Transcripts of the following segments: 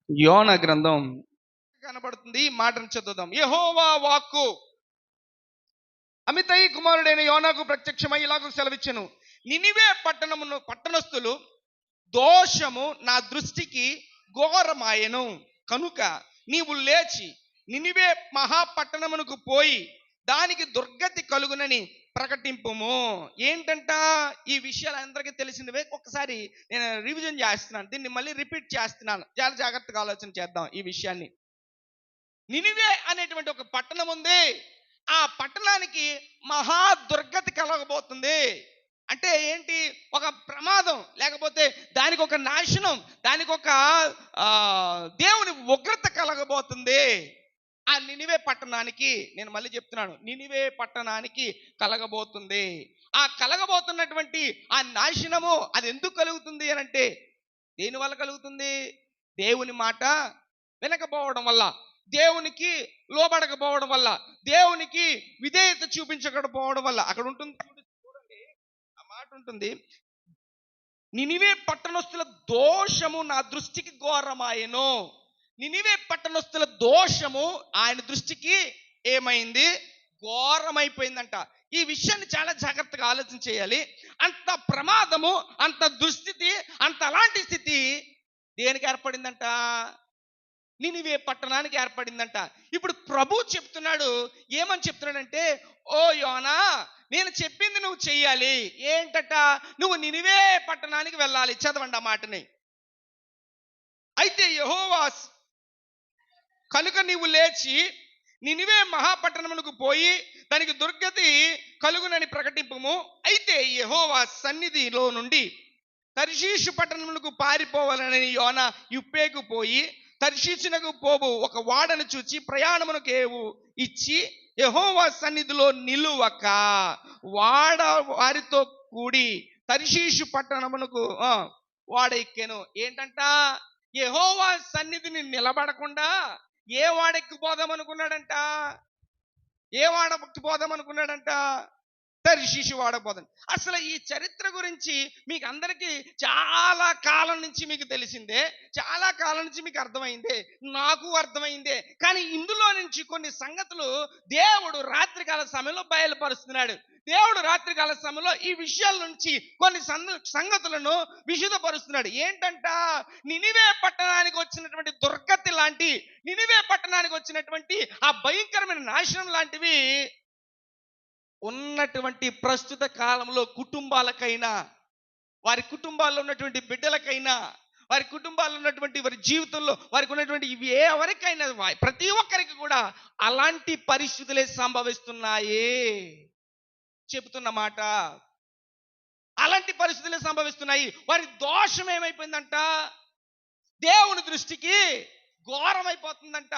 యోనా గ్రంథం కనబడుతుంది. ఈ మాటను చదువుదాం. యెహోవా వాక్కు అమితయి కుమారుడైన యోనాకు ప్రత్యక్షమై ఇలాగ సెలవిచ్చెను. నినివే పట్టణస్థులు దోషము నా దృష్టికి ఘోరమాయెను కనుక నీవు లేచి నినివే మహాపట్టణమునకు పోయి దానికి దుర్గతి కలుగునని ప్రకటింపుము. ఏంటంట ఈ విషయాలు అందరికీ తెలిసినవే. ఒక్కసారి నేను రివిజన్ చేస్తున్నాను, దీన్ని మళ్ళీ రిపీట్ చేస్తున్నాను. చాలా జాగ్రత్తగా ఆలోచన చేద్దాం ఈ విషయాన్ని. నినివే అనేటువంటి ఒక పట్టణం ఉంది. ఆ పట్టణానికి మహా దుర్గతి కలగబోతుంది. అంటే ఏంటి? ఒక ప్రమాదం, లేకపోతే దానికి ఒక నాశనం, దానికి ఒక దేవుని ఉగ్రత కలగబోతుంది. ఆ నినివే పట్టణానికి, నేను మళ్ళీ చెప్తున్నాను, నినివే పట్టణానికి కలగబోతుంది. ఆ కలగబోతున్నటువంటి ఆ నాశనము అది ఎందుకు కలుగుతుంది అని అంటే, దేని వల్ల కలుగుతుంది? దేవుని మాట వినకపోవడం వల్ల, దేవునికి లోబడకపోవడం వల్ల, దేవునికి విధేయత చూపించకపోవడం వల్ల. అక్కడ ఉంటుంది చూడండి, ఆ మాట ఉంటుంది, నినివే పట్టణస్థుల దోషము నా దృష్టికి ఘోరమాయెను. నినివే పట్టణస్థుల దోషము ఆయన దృష్టికి ఏమైంది? ఘోరమైపోయిందంట. ఈ విషయాన్ని చాలా జాగ్రత్తగా ఆలోచన చేయాలి. అంత ప్రమాదము, అంత దుస్థితి, అంత అలాంటి స్థితి దేనికి ఏర్పడిందంట? నినివే పట్టణానికి ఏర్పడిందంట. ఇప్పుడు ప్రభు చెప్తున్నాడు, ఏమని చెప్తున్నాడంటే, ఓ యోనా, నేను చెప్పింది నువ్వు చెయ్యాలి. ఏంటట? నువ్వు నినివే పట్టణానికి వెళ్ళాలి. చదవండి ఆ మాటని. అయితే యెహోవా కనుక నీవు లేచి నినివే మహాపట్టణమునకు పోయి దానికి దుర్గతి కలుగునని ప్రకటింపుము. అయితే యెహోవా సన్నిధిలో నుండి తర్షీషు పట్టణమునకు పారిపోవాలని యోనా యుప్పేకు పోయి తర్షీషునకు పోవు ఒక వాడను చూచి ప్రయాణమునకు ఇచ్చి యెహోవా సన్నిధిలో నిలువక వాడ వారితో కూడి తర్షీషు పట్టణమునకు వాడ ఎక్కెను. ఏంటంట? యెహోవా సన్నిధిని నిలబడకుండా ఏ వాడెక్కిపోదాం అనుకున్నాడంట? ఏ వాడెక్కిపోదాం అనుకున్నాడంట? తర్షీషు వాడపోదాం. అసలు ఈ చరిత్ర గురించి మీకు అందరికీ చాలా కాలం నుంచి మీకు తెలిసిందే, చాలా కాలం నుంచి మీకు అర్థమైందే, నాకు అర్థమైందే. కానీ ఇందులో నుంచి కొన్ని సంగతులు దేవుడు రాత్రికాల సమయంలో బయలుపరుస్తున్నాడు. దేవుడు రాత్రికాల సమయంలో ఈ విషయాల నుంచి కొన్ని సంగతులను విశుద్ధపరుస్తున్నాడు. ఏంటంట? నినివే పట్టణానికి వచ్చినటువంటి దుర్గతి లాంటి, నినివే పట్టణానికి వచ్చినటువంటి ఆ భయంకరమైన నాశనం లాంటివి ఉన్నటువంటి ప్రస్తుత కాలంలో కుటుంబాలకైనా, వారి కుటుంబాల్లో ఉన్నటువంటి బిడ్డలకైనా, వారి కుటుంబాల్లో ఉన్నటువంటి వారి జీవితంలో వారికి ఉన్నటువంటి ఎవరికైనా, ప్రతి ఒక్కరికి కూడా అలాంటి పరిస్థితులే సంభవిస్తున్నాయి. చెబుతున్న మాట, అలాంటి పరిస్థితులే సంభవిస్తున్నాయి. వారి దోషం ఏమైపోయిందంట? దేవుని దృష్టికి ఘోరమైపోతుందంట.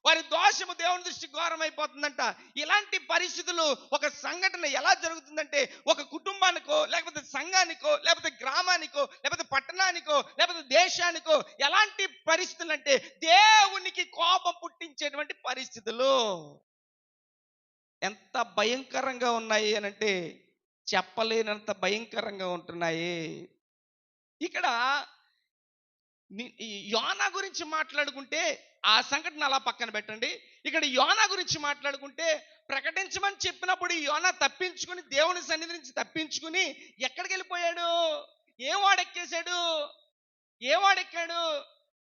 వారి దోషము దేవుని దృష్టికి ఘోరం అయిపోతుందంట. ఇలాంటి పరిస్థితులు, ఒక సంఘటన ఎలా జరుగుతుందంటే, ఒక కుటుంబానికో, లేకపోతే సంఘానికో, లేకపోతే గ్రామానికో, లేకపోతే పట్టణానికో, లేకపోతే దేశానికో ఎలాంటి పరిస్థితులు అంటే దేవునికి కోపం పుట్టించేటువంటి పరిస్థితులు ఎంత భయంకరంగా ఉన్నాయి అనంటే చెప్పలేనంత భయంకరంగా ఉంటున్నాయి. ఇక్కడ యోనా గురించి మాట్లాడుకుంటే ఆ సంఘటన అలా పక్కన పెట్టండి. ఇక్కడ యోనా గురించి మాట్లాడుకుంటే, ప్రకటించమని చెప్పినప్పుడు యోనా తప్పించుకుని, దేవుని సన్నిధి నుంచి తప్పించుకుని ఎక్కడికి వెళ్ళిపోయాడు? ఏ వాడెక్కేశాడు? ఏ వాడెక్కాడు?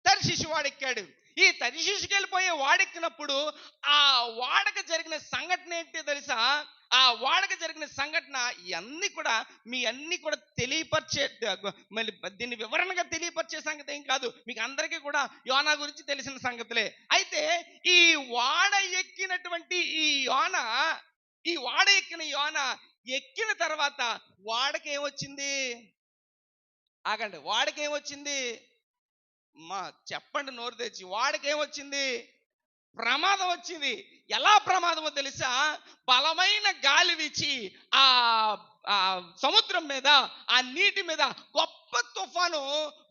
తర్షీషు వాడెక్కాడు. ఈ తర్షీషుకి వెళ్ళిపోయే వాడెక్కినప్పుడు ఆ వాడకు జరిగిన సంఘటన ఏంటి తెలుసా? ఆ వాడకు జరిగిన సంఘటన ఇవన్నీ కూడా మీ అన్ని కూడా తెలియపరిచే, మళ్ళీ దీన్ని వివరణగా తెలియపరిచే సంగతి ఏం కాదు, మీకు అందరికీ కూడా యోనా గురించి తెలిసిన సంగతులే. అయితే ఈ వాడ ఎక్కినటువంటి ఈ వాడ ఎక్కిన యోనా ఎక్కిన తర్వాత వాడకి ఏమొచ్చింది? ఆగండి, వాడికి ఏమొచ్చింది? చెప్పండి నోరు తెచ్చి. వాడికి ఏమొచ్చింది? ప్రమాదం వచ్చింది. ఎలా ప్రమాదమో తెలుసా? బలమైన గాలి వీచి ఆ సముద్రం మీద, ఆ నీటి మీద గొప్ప తుఫాను,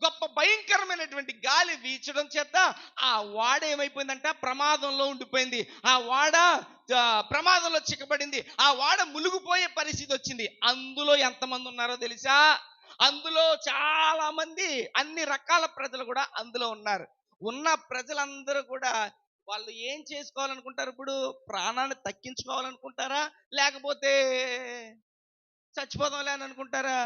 గొప్ప భయంకరమైనటువంటి గాలి వీచడం చేత ఆ వాడ ఏమైపోయిందంట? ప్రమాదంలో ఉండిపోయింది. ఆ వాడ ప్రమాదంలో చిక్కబడింది. ఆ వాడ మునిగిపోయే పరిస్థితి వచ్చింది. అందులో ఎంతమంది ఉన్నారో తెలుసా? అందులో చాలా మంది, అన్ని రకాల ప్రజలు కూడా అందులో ఉన్నారు. ఉన్న ప్రజలందరూ కూడా వాళ్ళు ఏం చేసుకోవాలనుకుంటారు? ఇప్పుడు ప్రాణాన్ని తగ్గించుకోవాలనుకుంటారా, లేకపోతే చచ్చిపోదాంలే అని అనుకుంటారా?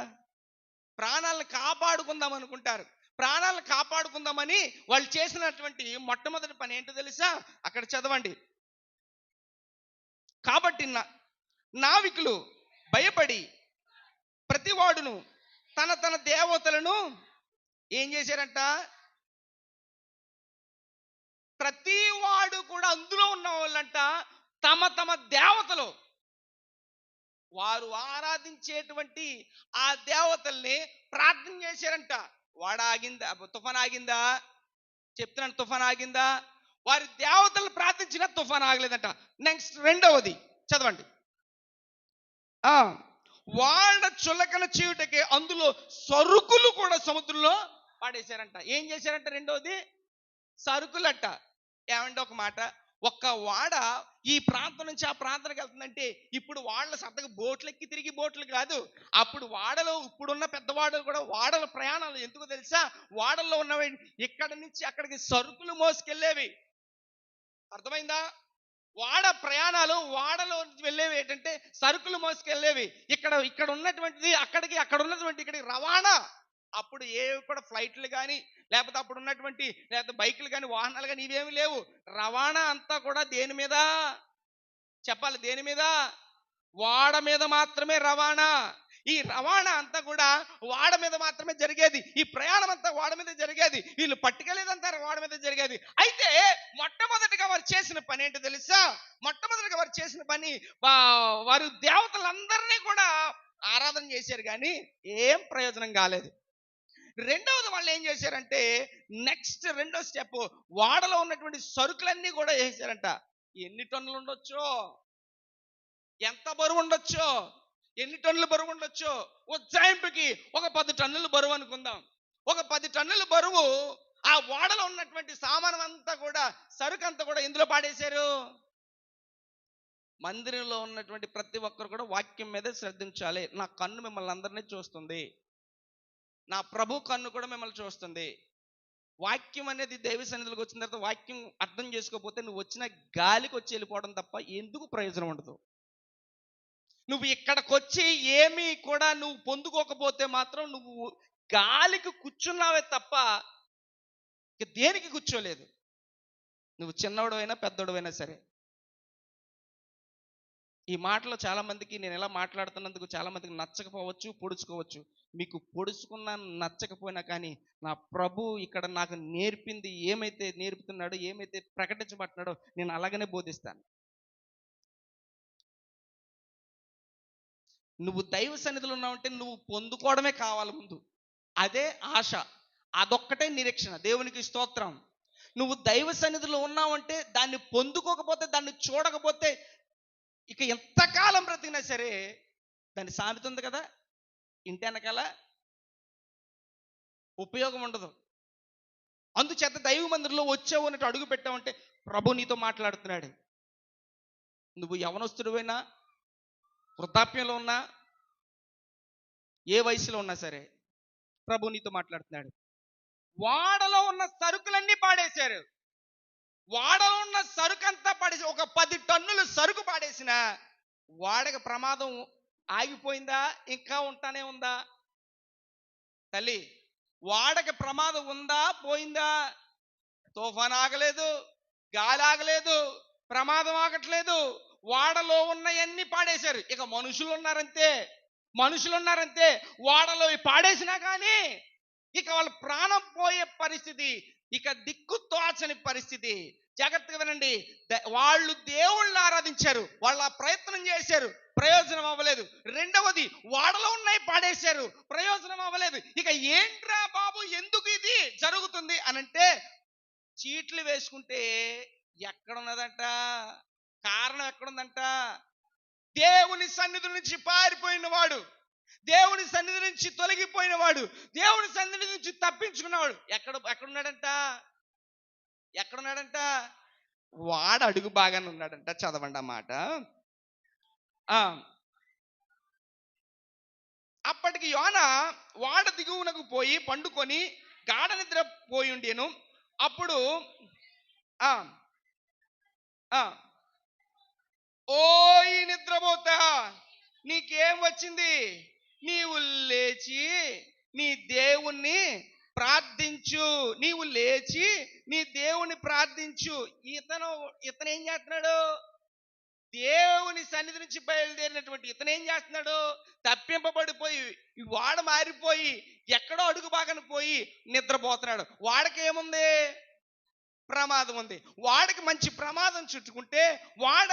ప్రాణాలను కాపాడుకుందాం అనుకుంటారు. ప్రాణాలను కాపాడుకుందామని వాళ్ళు చేసినటువంటి మొట్టమొదటి పని ఏంటో తెలుసా? అక్కడ చదవండి. కాబట్టి నావికులు భయపడి ప్రతివాడును తన తన దేవతలను ఏం చేశారంట? ప్రతివాడు కూడా అందులో ఉన్న వాళ్ళంట తమ తమ దేవతలు, వారు ఆరాధించేటువంటి ఆ దేవతల్ని ప్రార్థన చేశారంట. వాడ ఆగిందా? తుఫాన్ ఆగిందా? చెప్తున్నాను, తుఫాన్ ఆగిందా? వారి దేవతలు ప్రార్థించినా తుఫాన్ ఆగలేదంట. నెక్స్ట్ రెండవది చదవండి. వాళ్ళ చులకన చేయుటకే అందులో సరుకులు కూడా సముద్రంలో పాడేశారంట. ఏం చేశారంట? రెండవది సరుకులట. ఏమంటే ఒక మాట, ఒక్క వాడ ఈ ప్రాంతం నుంచి ఆ ప్రాంతానికి వెళ్తుందంటే ఇప్పుడు వాళ్ళ సరదాగా బోట్లు ఎక్కి తిరిగి బోట్లు కాదు. అప్పుడు వాడలో ఇప్పుడున్న పెద్దవాడలు కూడా వాడల ప్రయాణాలు ఎందుకు తెలుసా? వాడల్లో ఉన్నవి ఇక్కడి నుంచి అక్కడికి సరుకులు మోసుకెళ్ళేవి. అర్థమైందా? వాడ ప్రయాణాలు వాడలో వెళ్ళేవి ఏంటంటే సరుకులు మోసుకెళ్ళేవి. ఇక్కడ ఉన్నటువంటిది అక్కడికి, అక్కడ ఉన్నటువంటి ఇక్కడికి రవాణా. అప్పుడు ఏవి కూడా ఫ్లైట్లు కానీ, లేకపోతే అప్పుడు ఉన్నటువంటి లేకపోతే బైకులు కానీ, వాహనాలు కానీ ఇవేమి లేవు. రవాణా అంతా కూడా దేని మీద చెప్పాలి? దేని మీద? వాడ మీద మాత్రమే రవాణా. ఈ రవాణా అంతా కూడా వాడ మీద మాత్రమే జరిగేది. ఈ ప్రయాణం అంతా వాడ మీద జరిగేది. వీళ్ళు పట్టుకెళ్ళేదంతా వాడ మీద జరిగేది. అయితే మొట్టమొదటిగా వారు చేసిన పని ఏంటో తెలుసా? మొట్టమొదటిగా వారు చేసిన పని, వారు దేవతలందరినీ కూడా ఆరాధన చేశారు, కానీ ఏం ప్రయోజనం కాలేదు. రెండవది వాళ్ళు ఏం చేశారంటే, నెక్స్ట్ రెండో స్టెప్, వాడలో ఉన్నటువంటి సరుకులన్నీ కూడా వేసారంట. ఎన్ని టన్నులు ఉండొచ్చో, ఎంత బరువు ఉండొచ్చో, ఎన్ని టన్నులు బరువు ఉండొచ్చో, ఉజ్జాయింపుకి ఒక 10 టన్నులు బరువు అనుకుందాం. ఒక 10 టన్నుల బరువు ఆ వాడలో ఉన్నటువంటి సామానం అంతా కూడా, సరుకు అంతా కూడా ఎందులో పాడేశారు? మందిరంలో ఉన్నటువంటి ప్రతి ఒక్కరు కూడా వాక్యం మీద శ్రద్ధించాలి. నా కన్ను మిమ్మల్ని అందరినీ చూస్తుంది, నా ప్రభు కన్ను కూడా మిమ్మల్ని చూస్తుంది. వాక్యం అనేది దైవ సన్నిధిలోకి వచ్చిన తర్వాత వాక్యం అర్థం చేసుకోకపోతే నువ్వు వచ్చిన గాలికి వచ్చి వెళ్ళిపోవడం తప్ప ఎందుకు ప్రయోజనం ఉండదు. నువ్వు ఇక్కడికి వచ్చి ఏమీ కూడా నువ్వు పొందుకోకపోతే మాత్రం నువ్వు గాలికి కూర్చున్నావే తప్ప దేనికి కూర్చోలేదు. నువ్వు చిన్నవాడైనా పెద్దోడైనా సరే. ఈ మాటలో చాలా మందికి నేను ఎలా మాట్లాడుతున్నందుకు చాలా మందికి నచ్చకపోవచ్చు, పొడుచుకోవచ్చు. మీకు పొడుచుకున్నా నచ్చకపోయినా కానీ నా ప్రభు ఇక్కడ నాకు నేర్పింది ఏమైతే నేర్పుతున్నాడో, ఏమైతే ప్రకటించబడుతున్నాడో నేను అలాగనే బోధిస్తాను. నువ్వు దైవ సన్నిధిలో ఉన్నావంటే నువ్వు పొందుకోవడమే కావాలి ముందు. అదే ఆశ, అదొక్కటే నిరీక్షణ. దేవునికి స్తోత్రం. నువ్వు దైవ సన్నిధిలో ఉన్నావంటే దాన్ని పొందుకోకపోతే, దాన్ని చూడకపోతే ఇక ఎంతకాలం బ్రతికినా సరే, దాని సామెత ఉంది కదా, ఇంటి వెనకాల ఉపయోగం ఉండదు. అందుచేత దైవ మందిరంలో వచ్చావు అన్నట్టు అడుగు పెట్టావంటే ప్రభు నీతో మాట్లాడుతున్నాడు. నువ్వు యవనస్తుడివైనా, వృద్ధాప్యంలో ఉన్నా, ఏ వయసులో ఉన్నా సరే ప్రభు నీతో మాట్లాడుతున్నాడు. వాడలో ఉన్న సరుకులన్నీ పాడేశారు. వాడలో ఉన్న సరుకు అంతా పాడేసి, ఒక 10 టన్నులు సరుకు పాడేసిన వాడకి ప్రమాదం ఆగిపోయిందా? ఇంకా ఉంటానే ఉందా? తల్లి, వాడకి ప్రమాదం ఉందా? పోయిందా? తుఫాన్ ఆగలేదు, గాలి ఆగలేదు, ప్రమాదం ఆగట్లేదు. వాడలో ఉన్నవన్నీ పాడేశారు. ఇక మనుషులు ఉన్నారంతే. వాడలో పాడేసినా కానీ ఇక వాళ్ళ ప్రాణం పోయే పరిస్థితి, ఇక దిక్కు తోచని పరిస్థితి. జాగ్రత్తగా వినండి. వాళ్ళు దేవుళ్ళని ఆరాధించారు, వాళ్ళు ఆ ప్రయత్నం చేశారు, ప్రయోజనం అవ్వలేదు. రెండవది, వాడలో ఉన్నాయి పాడేశారు, ప్రయోజనం అవ్వలేదు. ఇక ఏంట్రా బాబు ఎందుకు ఇది జరుగుతుంది అనంటే, చీట్లు వేసుకుంటే ఎక్కడున్నదంట కారణం? ఎక్కడుందంట? దేవుని సన్నిధి నుంచి పారిపోయిన వాడు, దేవుని సన్నిధి నుంచి తొలగిపోయిన వాడు, దేవుని సన్నిధి నుంచి తప్పించుకున్నవాడు ఎక్కడున్నాడంట? వాడు అడుగు బాగానే ఉన్నాడంట. చదవండి ఆ మాట. అప్పటికి యోనా వాడ దిగువనకు పోయి పండుకొని గాఢ నిద్ర పోయి ఉండేను. అప్పుడు ఆ ఆ ఓ ఈ నిద్రపోతా, నీకేం వచ్చింది? నీవు లేచి నీ దేవుణ్ణి ప్రార్థించు. నీవు లేచి నీ దేవుణ్ణి ప్రార్థించు. ఇతను ఇతను ఏం చేస్తున్నాడు? దేవుని సన్నిధి నుంచి బయలుదేరినటువంటి ఇతను ఏం చేస్తున్నాడు? తప్పింపబడిపోయి వాడ మారిపోయి ఎక్కడో అడుగు బాగానే పోయి నిద్రపోతున్నాడు. వాడికి ఏముంది? ప్రమాదం ఉంది. వాడికి మంచి ప్రమాదం చుట్టుకుంటే వాడ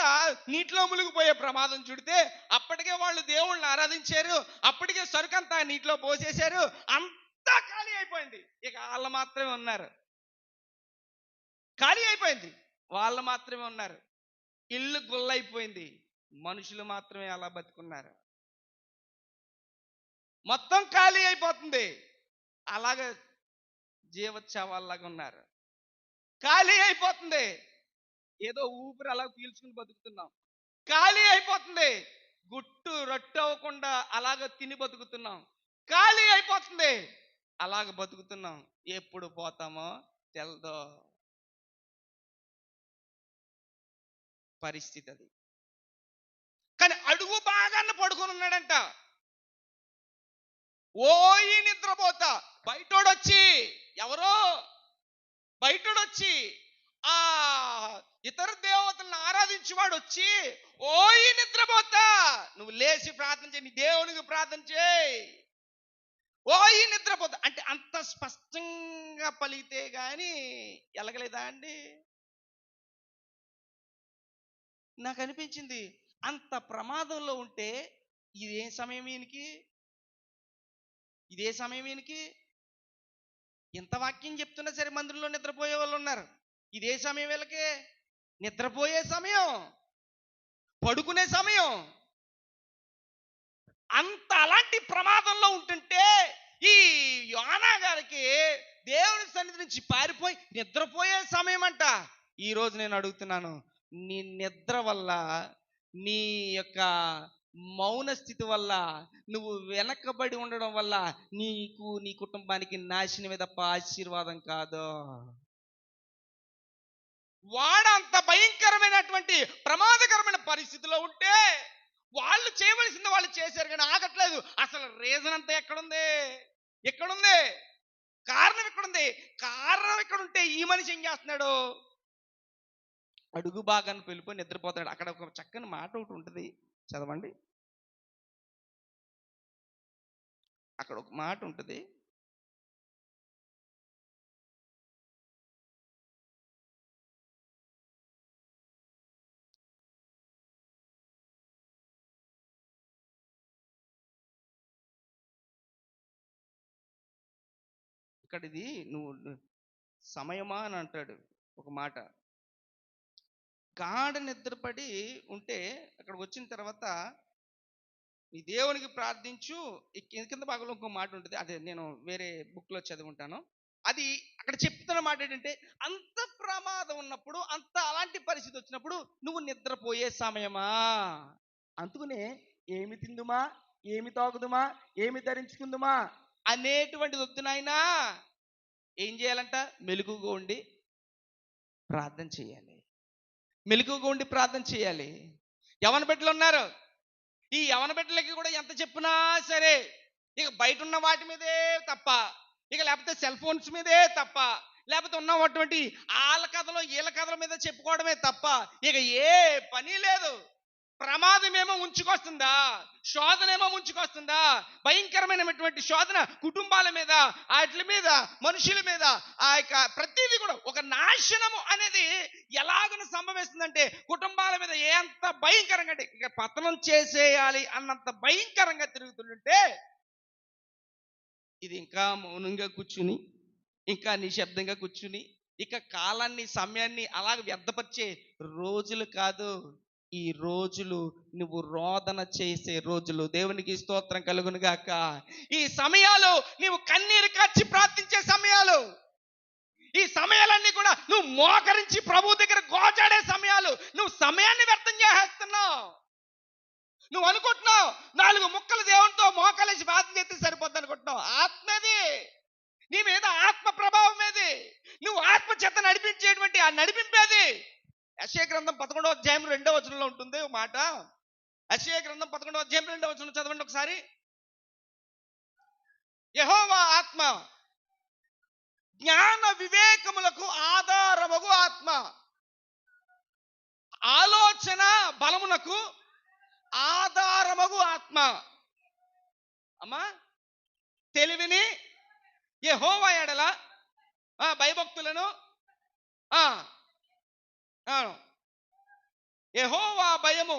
నీటిలో మునిగిపోయే ప్రమాదం చుడితే అప్పటికే వాళ్ళు దేవుళ్ళని ఆరాధించారు, అప్పటికే సరుకంతా నీటిలో పోసేశారు, అంతా ఖాళీ అయిపోయింది. ఇక వాళ్ళు మాత్రమే ఉన్నారు. ఖాళీ అయిపోయింది, వాళ్ళు మాత్రమే ఉన్నారు. ఇల్లు గుల్లైపోయింది, మనుషులు మాత్రమే అలా బతుకున్నారు. మొత్తం ఖాళీ అయిపోతుంది, అలాగే జీవోత్సవాల్లాగా ఉన్నారు. ఖాళీ అయిపోతుంది, ఏదో ఊపిరి అలా పీల్చుకుని బతుకుతున్నాం. ఖాళీ అయిపోతుంది, గుట్టు రట్టు అవ్వకుండా అలాగ తిని బతుకుతున్నాం. ఖాళీ అయిపోతుంది, అలాగ బతుకుతున్నాం. ఎప్పుడు పోతామో తెలదో పరిస్థితి అది. కానీ అడుగు బాగానే పడుకొని ఉన్నాడంట. ఓయి నిద్రపోతా, బయటోడొచ్చి ఎవరో బయటోడొచ్చి ఆ ఇతర దేవతలను ఆరాధించేవాడు వచ్చి, ఓయి నిద్రపోతా, నువ్వు లేచి ప్రార్థన చేయి, నీ దేవునికి ప్రార్థన చేయి. ఓయి నిద్రపోతా అంటే అంత స్పష్టంగా పలికితే గాని ఎలగలేదా అండి? నాకు అనిపించింది, అంత ప్రమాదంలో ఉంటే ఇదే సమయం ఈయనకి, ఇదే సమయం ఈయనకి. ఎంత వాక్యం చెప్తున్నా సరే మందిరంలో నిద్రపోయే వాళ్ళు ఉన్నారు. ఇదే సమయం వీళ్ళకి నిద్రపోయే సమయం, పడుకునే సమయం. అంత అలాంటి ప్రమాదంలో ఉంటుంటే ఈ యోనా గారికి దేవుని సన్నిధి నుంచి పారిపోయి నిద్రపోయే సమయం అంట. ఈరోజు నేను అడుగుతున్నాను, నీ నిద్ర వల్ల, నీ యొక్క మౌన స్థితి వల్ల, నువ్వు వెనకబడి ఉండడం వల్ల నీకు నీ కుటుంబానికి నాశనమే తప్ప ఆశీర్వాదం కాదు. వాడు అంత భయంకరమైనటువంటి ప్రమాదకరమైన పరిస్థితిలో ఉంటే వాళ్ళు చేయవలసింది వాళ్ళు చేశారు, కానీ ఆగట్లేదు. అసలు రీజన్ అంతా ఎక్కడుంది? ఎక్కడుంది కారణం? ఎక్కడుంది కారణం? ఎక్కడుంటే ఈ మనిషి ఏం చేస్తున్నాడు? అడుగు బాగాన్ని వెళ్ళిపోయి నిద్రపోతాడు. అక్కడ ఒక చక్కని మాట ఒకటి ఉంటుంది, చదవండి. అక్కడ ఒక మాట ఉంటుంది, ఇక్కడ ఇది నువ్వు సమయమా అని అంటాడు ఒక మాట. గాఢ నిద్రపడి ఉంటే అక్కడికి వచ్చిన తర్వాత నీ దేవునికి ప్రార్థించు. ఈ కింద భాగంలో ఇంకో మాట ఉంటుంది, అదే నేను వేరే బుక్లో చదువుంటాను. అది అక్కడ చెప్తున్న మాట ఏంటంటే, అంత ప్రమాదం ఉన్నప్పుడు, అంత అలాంటి పరిస్థితి వచ్చినప్పుడు నువ్వు నిద్రపోయే సమయమా? అందుకనే ఏమి తిందుమా, ఏమి తాగుదుమా, ఏమి ధరించుకుందుమా అనేటువంటిది వద్దు నాయనా. ఏం చేయాలంట? మెలకుగా ఉండి ప్రార్థన చేయాలి. మెలకుగా ఉండి ప్రార్థన చేయాలి. యవన బిడ్డలు ఉన్నారు, ఈ యవన బిడ్డలకి కూడా ఎంత చెప్పినా సరే ఇక బయట ఉన్న వాటి మీదే తప్ప, ఇక లేకపోతే సెల్ ఫోన్స్ మీదే తప్ప, లేకపోతే ఉన్నటువంటి వాళ్ళ కథలో వీళ్ళ కథల మీద చెప్పుకోవడమే తప్ప ఇక ఏ పని లేదు. ప్రమాదమేమో ఉంచుకొస్తుందా, శోధనేమో ఉంచుకొస్తుందా, భయంకరమైనటువంటి శోధన కుటుంబాల మీద, వాటి మీద, మనుషుల మీద, ఆ యొక్క ప్రతిదీ కూడా ఒక నాశనము అనేది ఎలాగను సంభవిస్తుందంటే కుటుంబాల మీద ఎంత భయంకరంగా అంటే ఇక పతనం చేసేయాలి అన్నంత భయంకరంగా తిరుగుతుంటే, ఇది ఇంకా మౌనంగా కూర్చుని, ఇంకా నిశ్శబ్దంగా కూర్చుని, ఇక కాలాన్ని సమయాన్ని అలాగ వ్యర్థపరిచే రోజులు కాదు ఈ రోజులు. నువ్వు రోదన చేసే రోజులు. దేవునికి స్తోత్రం కలుగును గాక. ఈ సమయాలు నువ్వు కన్నీరు కార్చి ప్రార్థించే సమయాలు. ఈ సమయాలన్నీ కూడా నువ్వు మోకరించి ప్రభు దగ్గర గోచాడే సమయాలు. నువ్వు సమయాన్ని వ్యర్థం చేసేస్తున్నావు. నువ్వు అనుకుంటున్నావు 4 ముక్కలు దేవునితో మోకలేసి ప్రార్థన చేస్తే సరిపోద్ది అనుకుంటున్నావు. ఆత్మది నీ మీద, ఆత్మ ప్రభావం ఏది? నువ్వు ఆత్మ చేత నడిపించేటువంటి ఆ నడిపింపేది. యెషయా గ్రంథం 11వ అధ్యాయం 2వ వచనంలో ఉంటుంది ఒక మాట. యెషయా గ్రంథం 11వ అధ్యాయం 2వ వచనం చదవండి ఒకసారి. యెహోవా ఆత్మ జ్ఞాన వివేకములకు ఆధారమగు ఆత్మ, ఆలోచన బలమునకు ఆధారమగు ఆత్మ. అమ్మా, తెలివిని యెహోవా ఎడల భయభక్తులను యెహోవా భయము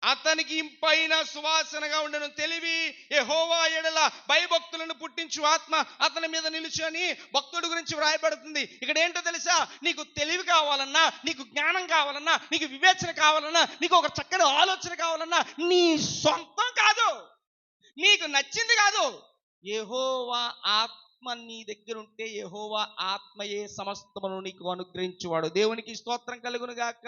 అతనికి ఇంపైన సువాసనగా ఉండను. తెలివి యెహోవా ఎడల భయభక్తులను పుట్టించు ఆత్మ అతని మీద నిలుచు అని భక్తుడి గురించి వ్రాయబడుతుంది. ఇక్కడ ఏంటో తెలుసా? నీకు తెలివి కావాలన్నా, నీకు జ్ఞానం కావాలన్నా, నీకు వివేచన కావాలన్నా, నీకు ఒక చక్కని ఆలోచన కావాలన్నా నీ సొంతం కాదు, నీకు నచ్చింది కాదు. యెహోవా ఆత్మ నీ దగ్గర ఉంటే యెహోవా ఆత్మయే సమస్తమును నీకు అనుగ్రహించువాడు. దేవునికి స్తోత్రం కలుగును గాక.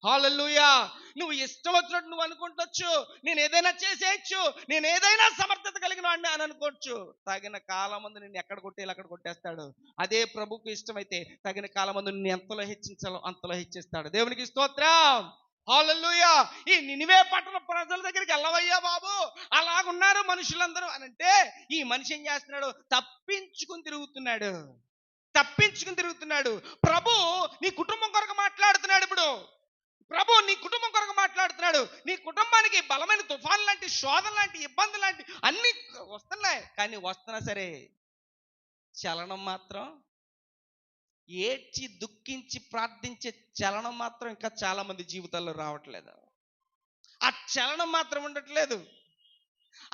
హల్లెలూయా. నువ్వు ఇష్టం వచ్చినట్టు నువ్వు అనుకుంటొచ్చు, నేను ఏదైనా చేసేయచ్చు, నేను ఏదైనా సమర్థత కలిగిన వాడిని అని అనుకోవచ్చు. తగిన కాలం ముందు నిన్ను ఎక్కడ కొట్టేయాలి అక్కడ కొట్టేస్తాడు. అదే ప్రభుకు ఇష్టమైతే తగిన కాలం ముందు నిన్ను ఎంతలో హెచ్చించాలో అంతలో హెచ్చిస్తాడు. దేవునికి స్తోత్రం. హల్లెలూయా. ఈ నినివే పట్టణ ప్రజల దగ్గరికి వెళ్ళవయ్యా బాబు, అలాగున్నారు మనుషులందరూ అని అంటే, ఈ మనిషి ఏం చేస్తున్నాడు? తప్పించుకుని తిరుగుతున్నాడు. ప్రభు నీ కుటుంబం కొరకు మాట్లాడుతున్నాడు. ఇప్పుడు ప్రభు నీ కుటుంబం కొరకు మాట్లాడుతున్నాడు. నీ కుటుంబానికి బలమైన తుఫాన్ లాంటి, శోధన లాంటి, ఇబ్బంది లాంటి అన్ని వస్తున్నాయి. కానీ వస్తున్నా సరే చలనం మాత్రం, ఏడ్చి దుఃఖించి ప్రార్థించే చలనం మాత్రం ఇంకా చాలా మంది జీవితాల్లో రావట్లేదు. ఆ చలనం మాత్రం ఉండట్లేదు.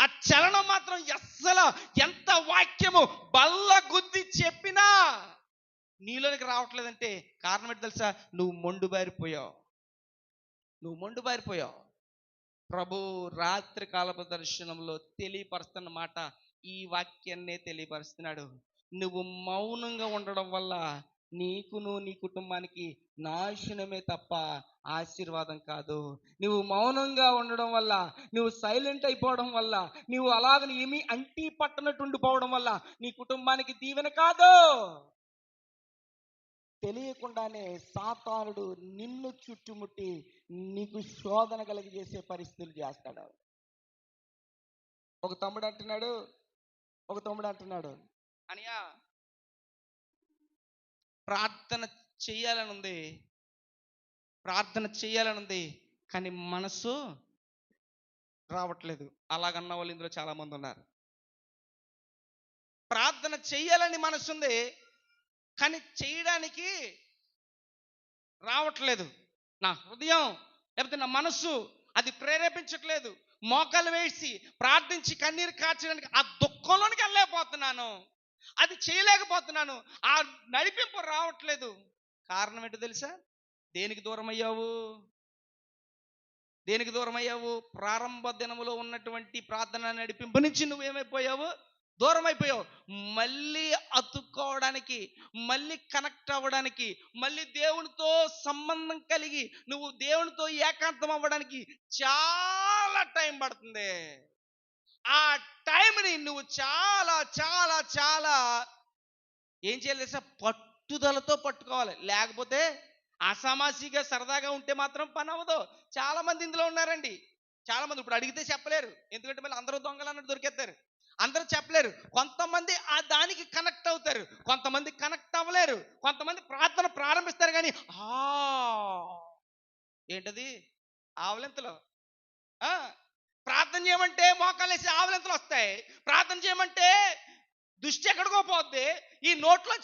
ఆ చలనం మాత్రం అస్సలు ఎంత వాక్యము బల్ల గుద్ది చెప్పినా నీలోనికి రావట్లేదంటే కారణం ఏంటి తెలుసా? నువ్వు మొండు బారిపోయావు. ప్రభు రాత్రి కాలపు దర్శనంలో తెలియపరుస్తున్న మాట ఈ వాక్యాన్నే తెలియపరుస్తున్నాడు. నువ్వు మౌనంగా ఉండడం వల్ల నీకును నీ కుటుంబానికి నాశనమే తప్ప ఆశీర్వాదం కాదు. నువ్వు మౌనంగా ఉండడం వల్ల, నువ్వు సైలెంట్ అయిపోవడం వల్ల, నువ్వు అలాగని ఏమీ అంటీ పట్టనట్టు ఉండిపోవడం వల్ల నీ కుటుంబానికి దీవెన కాదు. తెలియకుండానే సాతానుడు నిన్ను చుట్టుముట్టి నీకు శోధన కలిగజేసే పరిస్థితులు చేస్తాడు. ఒక తమ్ముడు అంటున్నాడు, అనియా ప్రార్థన చేయాలనుంది కానీ మనసు రావట్లేదు. అలాగన్న వాళ్ళు ఇందులో చాలా మంది ఉన్నారు. ప్రార్థన చెయ్యాలని మనసుంది కానీ చేయడానికి రావట్లేదు. నా హృదయం లేకపోతే నా మనస్సు అది ప్రేరేపించట్లేదు. మోకాలు వేసి ప్రార్థించి కన్నీరు కార్చడానికి ఆ దుఃఖంలోనికి వెళ్ళలేకపోతున్నాను, అది చేయలేకపోతున్నాను, ఆ నడిపింపు రావట్లేదు. కారణం ఏంటో తెలుసా? దేనికి దూరం అయ్యావు? ప్రారంభ దినములో ఉన్నటువంటి ప్రార్థన నడిపింపు నుంచి నువ్వేమైపోయావు? దూరం అయిపోయావు. మళ్ళీ అతుక్కోవడానికి, మళ్ళీ కనెక్ట్ అవ్వడానికి, మళ్ళీ దేవునితో సంబంధం కలిగి నువ్వు దేవునితో ఏకాంతం అవ్వడానికి చాలా టైం పడుతుంది. ఆ టైంని నువ్వు చాలా చాలా చాలా ఏం చేయాలి? పట్టుదలతో పట్టుకోవాలి. లేకపోతే అసామాసిగా సరదాగా ఉంటే మాత్రం పని అవ్వదు. చాలా మంది ఇందులో ఉన్నారండి. చాలా మంది ఇప్పుడు అడిగితే చెప్పలేరు, ఎందుకంటే మళ్ళీ అందరూ దొంగలు అన్నట్టు దొరికేస్తారు. అందరూ చెప్పలేరు. కొంతమంది ఆ దానికి కనెక్ట్ అవుతారు, కొంతమంది కనెక్ట్ అవ్వలేరు. కొంతమంది ప్రార్థన ప్రారంభిస్తారు కానీ ఏంటది ఆవలింతలు. ప్రార్థన చేయమంటే మోకాలేసి ఆవలింతలు వస్తాయి. ప్రార్థన చేయమంటే దృష్టి ఎక్కడికో పోద్ది, ఈ నోట్లో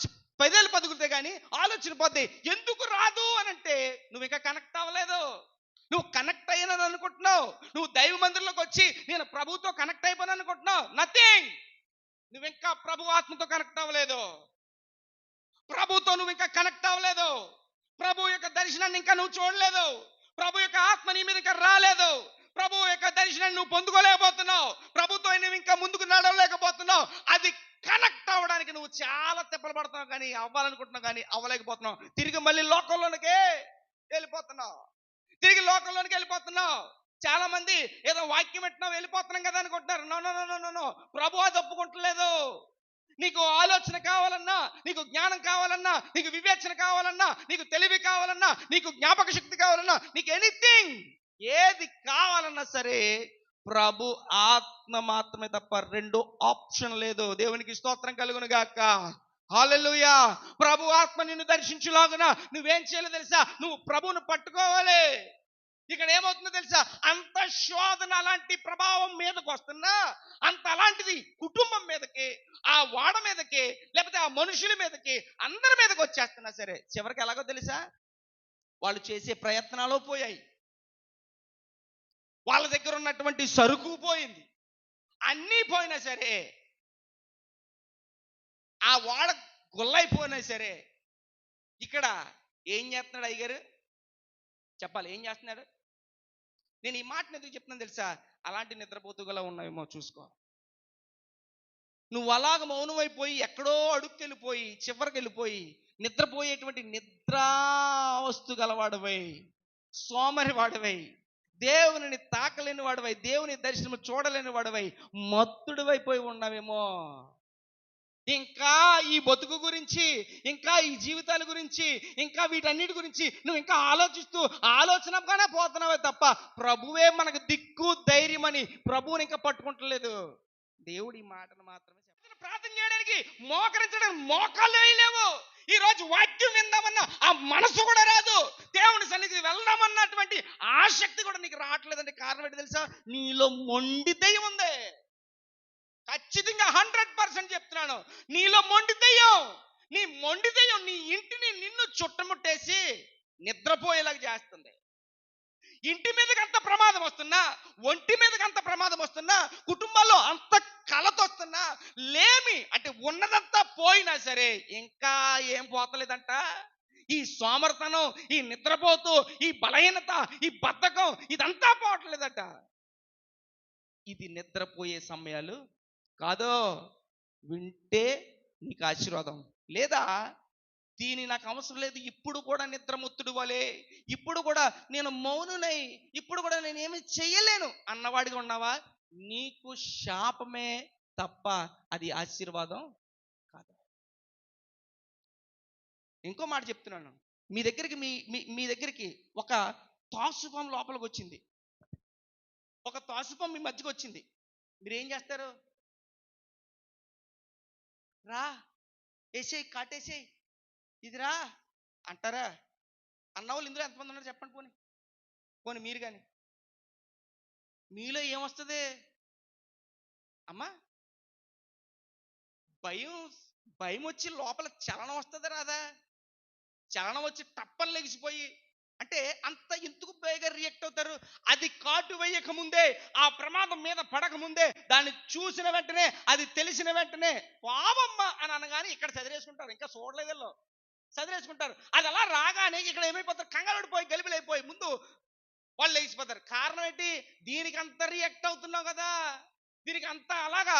పదేళ్ళు పదుకుతే కానీ ఆలోచన పోద్ది. ఎందుకు రాదు అని అంటే నువ్వు ఇంకా కనెక్ట్ అవ్వలేదు. నువ్వు కనెక్ట్ అయ్యానని అనుకుంటున్నావు. నువ్వు దైవ మందిరంలోకి వచ్చి నేను ప్రభుతో కనెక్ట్ అయిపోయాను అనుకుంటున్నావు. నథింగ్. నువ్వు ఇంకా ప్రభు ఆత్మతో కనెక్ట్ అవ్వలేదు. ప్రభుతో నువ్వు ఇంకా కనెక్ట్ అవ్వలేదు. ప్రభు యొక్క దర్శనాన్ని ఇంకా నువ్వు చూడలేదు. ప్రభు యొక్క ఆత్మ నీ మీద ఇంకా రాలేదు. ప్రభు యొక్క దర్శనాన్ని నువ్వు పొందుకోలేకపోతున్నావు. ప్రభుతో నువ్వు ఇంకా ముందుకు నడవలేకపోతున్నావు. అది కనెక్ట్ అవ్వడానికి నువ్వు చాలా తిప్పలు పడుతున్నావు, కానీ అవ్వాలనుకుంటున్నావు కానీ అవ్వలేకపోతున్నావు. తిరిగి మళ్ళీ లోకంలోనికే వెళ్ళిపోతున్నావు. చాలా మంది ఏదో వాక్యం పెట్టినా వెళ్ళిపోతున్నాం కదా అనుకుంటున్నారు. నో, ప్రభు అది ఒప్పుకుంటలేదు. నీకు ఆలోచన కావాలన్నా, నీకు జ్ఞానం కావాలన్నా, నీకు వివేచన కావాలన్నా, నీకు తెలివి కావాలన్నా, నీకు జ్ఞాపక శక్తి కావాలన్నా, నీకు ఎనీథింగ్ ఏది కావాలన్నా సరే ప్రభు ఆత్మ మాత్రమే తప్ప రెండో ఆప్షన్ లేదు. దేవునికి స్తోత్రం కలుగును గాక. హల్లెలూయా. ప్రభు ఆత్మ నిన్ను దర్శించులాగున నువ్వేం చేయాలో తెలుసా? నువ్వు ప్రభువును పట్టుకోవాలి. ఇక్కడ ఏమవుతుందో తెలుసా? అంత శోధన అలాంటి ప్రభావం మీదకి వస్తున్నా, అంత అలాంటిది కుటుంబం మీదకి, ఆ వాడ మీదకి, లేకపోతే ఆ మనుషుల మీదకి, అందరి మీదకి వచ్చేస్తున్నా సరే చివరికి ఎలాగో తెలుసా? వాళ్ళు చేసే ప్రయత్నాలు పోయాయి, వాళ్ళ దగ్గర ఉన్నటువంటి సరుకు పోయింది, అన్నీ పోయినా సరే, ఆ వాడ గుల్లైపోయినా సరే, ఇక్కడ ఏం చేస్తున్నాడు అయ్యగారు? చెప్పాలి, ఏం చేస్తున్నాడు? నేను ఈ మాటను ఎందుకు చెప్తున్నాను తెలుసా? అలాంటి నిద్రపోతుగలా ఉన్నావేమో చూసుకో. నువ్వు అలాగ మౌనమైపోయి ఎక్కడో అడుక్కెళ్ళిపోయి చివరికి వెళ్ళిపోయి నిద్రపోయేటువంటి నిద్రావస్తు గలవాడవై, సోమరి వాడవై, దేవుని తాకలేని వాడవై, దేవుని దర్శనము చూడలేని వాడవై, మత్తుడివైపోయి ఉన్నావేమో. ఇంకా ఈ బతుకు గురించి, ఇంకా ఈ జీవితాల గురించి, ఇంకా వీటన్నిటి గురించి నువ్వు ఇంకా ఆలోచనగానే పోతున్నావే తప్ప ప్రభువే మనకు దిక్కు ధైర్యమని ప్రభువుని ఇంకా పట్టుకుంటలేదు. దేవుడు ఈ మాటను మాత్రమే ప్రార్థన చేయడానికి, మోకరించడానికి మోకాళ్ళు వేయలేవు. ఈ రోజు వాక్యం విందామన్నా ఆ మనసు కూడా రాదు. దేవుని సన్నిధికి వెళ్దామన్నటువంటి ఆసక్తి కూడా నీకు రావట్లేదంటే కారణం ఏంటి తెలుసా? నీలో మొండి దయ్యం ఉంది. ఖచ్చితంగా 100% చెప్తున్నాను, నీలో మొండి దయ్యం. నీ మొండి దయ్యం నీ ఇంటిని నిన్ను చుట్టముట్టేసి నిద్రపోయేలాగా చేస్తుంది. ఇంటి మీదకి అంత ప్రమాదం వస్తున్నా, ఒంటి మీదకి అంత ప్రమాదం వస్తున్నా, కుటుంబాల్లో అంత కలతొస్తున్నా, లేమి అంటే ఉన్నదంతా పోయినా సరే ఇంకా ఏం పోతలేదంట? ఈ సోమర్తనం, ఈ నిద్రపోతూ, ఈ బలహీనత, ఈ బద్ధకం, ఇదంతా పోవట్లేదట. ఇది నిద్రపోయే సమయాలు కాదో. వింటే నీకు ఆశీర్వాదం, లేదా దీని నాకు అవసరం లేదు, ఇప్పుడు కూడా నిద్రముత్తుడు వలే, ఇప్పుడు కూడా నేను మౌనునై, ఇప్పుడు కూడా నేను ఏమి చెయ్యలేను అన్నవాడిగా ఉన్నావా? నీకు శాపమే తప్ప అది ఆశీర్వాదం కాదు. ఇంకో మాట చెప్తున్నాను, మీ దగ్గరికి మీ దగ్గరికి ఒక తాసుపం లోపలికి వచ్చింది, ఒక తాసుపం మీ మధ్యకి వచ్చింది. మీరేం చేస్తారు? రా వేసేయి, కాటేసేయి, ఇదిరా అంటారా? అన్నవాళ్ళు ఇందులో ఎంతమంది ఉన్నారు చెప్పండి. పోనీ పోనీ మీరు కానీ మీలో ఏమొస్తుంది అమ్మా? భయం. భయం వచ్చి లోపల చలనం వస్తుంది రాదా? చలనం వచ్చి టప్పని లెగిసిపోయి, అంటే అంత ఎందుకు బేగా రియాక్ట్ అవుతారు? అది కాటు వేయక ముందే, ఆ ప్రమాదం మీద పడక ముందే, దాన్ని చూసిన వెంటనే, అది తెలిసిన వెంటనే పావమ్మ అని అనగానే ఇక్కడ చదివేసుకుంటారు. ఇంకా చూడలేదల్లో చదివేసుకుంటారు. అది అలా రాగానే ఇక్కడ ఏమైపోతారు? కంగారుడిపోయి గలిబిలైపోయి ముందు వాళ్ళు లేచిపోతారు. కారణం ఏంటి? దీనికి అంత రియాక్ట్ అవుతున్నావు కదా, దీనికి అంత అలాగా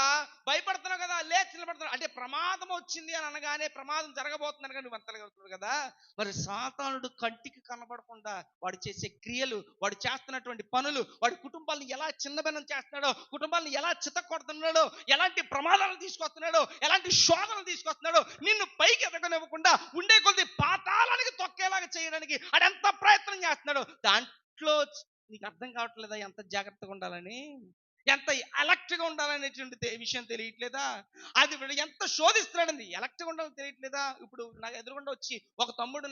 భయపడుతున్నావు కదా, లేచి నిలబడుతున్నావు అంటే ప్రమాదం వచ్చింది అని అనగానే, ప్రమాదం జరగబోతుందని కానీ నువ్వు అంతగలుగుతున్నావు కదా. మరి సాతానుడు కంటికి కనబడకుండా వాడు చేసే క్రియలు, వాడు చేస్తున్నటువంటి పనులు, వాడి కుటుంబాలను ఎలా చిన్నబెన్నం చేస్తున్నాడో, కుటుంబాలను ఎలా చితకొడుతున్నాడో, ఎలాంటి ప్రమాదాలు తీసుకొస్తున్నాడో, ఎలాంటి శోధనలు తీసుకొస్తున్నాడో, నిన్ను పైకి ఎదగనివ్వకుండా ఉండే కొద్ది పాతాళానికి తొక్కేలాగా చేయడానికి అడెంత ప్రయత్నం చేస్తున్నాడో, దాంట్లో నీకు అర్థం కావట్లేదా ఎంత జాగ్రత్తగా ఉండాలని, ఎంత ఎలక్ట్గా ఉండాలనేటువంటి విషయం తెలియట్లేదా? అది ఎంత శోధిస్తున్నాడండి, ఎలక్ట్గా ఉండాలని తెలియట్లేదా? ఇప్పుడు నాకు ఎదురుగుండా వచ్చి ఒక తమ్ముడు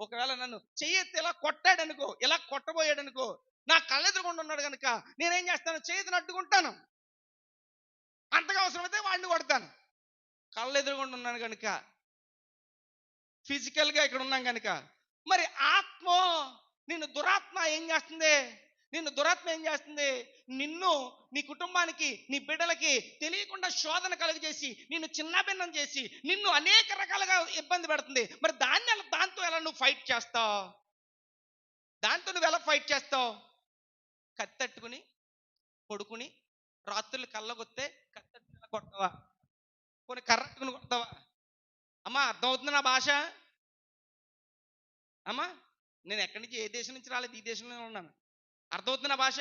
ఒకవేళ నన్ను చెయ్యెత్తి ఇలా కొట్టాడనుకో, ఇలా కొట్టబోయాడనుకో, నా కళ్ళెదురుగుండా ఉన్నాడు కనుక నేనేం చేస్తాను? చేతిని అడ్డుకుంటాను, అంతగా అవసరమైతే వాడిని కొడతాను. కళ్ళెదురుగుండా ఉన్నాను కనుక, ఫిజికల్గా ఇక్కడ ఉన్నాం కనుక. మరి ఆత్మ, నిన్ను దురాత్మ ఏం చేస్తుంది? నిన్ను, నీ కుటుంబానికి, నీ బిడ్డలకి తెలియకుండా శోధన కలుగజేసి, నిన్ను చిన్నభిన్నం చేసి, నిన్ను అనేక రకాలుగా ఇబ్బంది పెడుతుంది. మరి దాంతో ఎలా నువ్వు ఫైట్ చేస్తావు? కత్తెట్టుకుని పడుకుని రాత్రులు కళ్ళగొత్తే కత్తెట్టుకుని కొడతావా? కొన్ని కర్రట్టుకుని కొడతావా? అమ్మా అర్థమవుతుంది నా భాష? అమ్మా నేను ఎక్కడి నుంచి, ఏ దేశం నుంచి రాలేదు, ఈ దేశంలోనే ఉన్నాను. అర్థమవుతున్న భాష?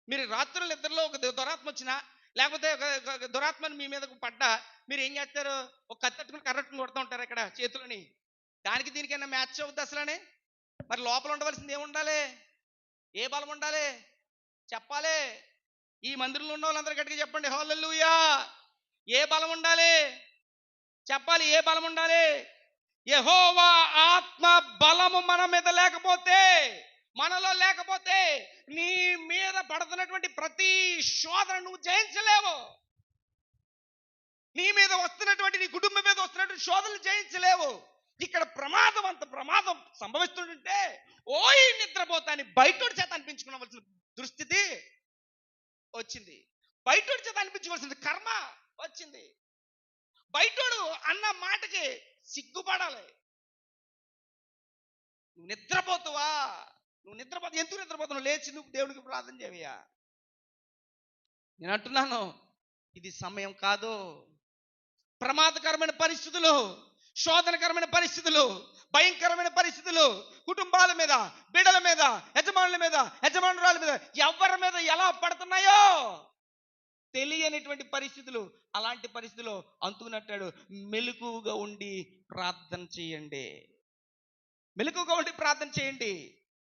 మీరు రాత్రులు నిద్రలో ఒక దురాత్మ వచ్చినా లేకపోతే ఒక దురాత్మని మీ మీద పడ్డా మీరు ఏం చేస్తారు? ఒక కత్తెట్టుకుని కర్రట్టుకుని కొడుతూ ఉంటారు ఇక్కడ చేతులని. దానికి దీనికైనా మ్యాచ్ అవుద్ది అసలనే? మరి లోపల ఉండవలసింది ఏముండాలి? ఏ బలం ఉండాలి చెప్పాలి? ఈ మందిరంలో ఉన్న వాళ్ళందరూ గట్టిగా చెప్పండి హల్లెలూయా. ఏ బలం ఉండాలి చెప్పాలి? ఏ బలం ఉండాలి? యెహోవా ఆత్మ బలము మన మీద లేకపోతే, మనలో లేకపోతే నీ మీద పడుతున్నటువంటి ప్రతి శోధన నువ్వు జయించలేవు. నీ మీద వస్తున్నటువంటి, నీ కుటుంబం మీద వస్తున్నటువంటి శోధనలు జయించలేవు. ఇక్కడ ప్రమాదం, అంత ప్రమాదం సంభవిస్తుంటే ఓయి నిద్రపోతాని బయటోడి చేత అనిపించుకోవలసిన దుస్థితి వచ్చింది. బయటోడి చేత అనిపించుకోవాల్సిన కర్మ వచ్చింది. బయటోడు అన్న మాటకి సిగ్గుపడాలి. నువ్వు నిద్రపోతావా? నువ్వు నిద్రపోతా ఎందుకు నిద్రపోతున్నావు? లేచి నువ్వు దేవునికి ప్రార్థన చేయవయ్యా. నేను అంటున్నాను, ఇది సమయం కాదు. ప్రమాదకరమైన పరిస్థితులు, శోధనకరమైన పరిస్థితులు, భయంకరమైన పరిస్థితులు కుటుంబాల మీద, బిడ్డల మీద, యజమానుల మీద, యజమానురాల మీద, ఎవరి మీద ఎలా పడుతున్నాయో తెలియనిటువంటి పరిస్థితులు. అలాంటి పరిస్థితుల్లో అంటున్నట్టాడు, మెలకువగా ఉండి ప్రార్థన చేయండి. మెలకువగా ఉండి ప్రార్థన చేయండి.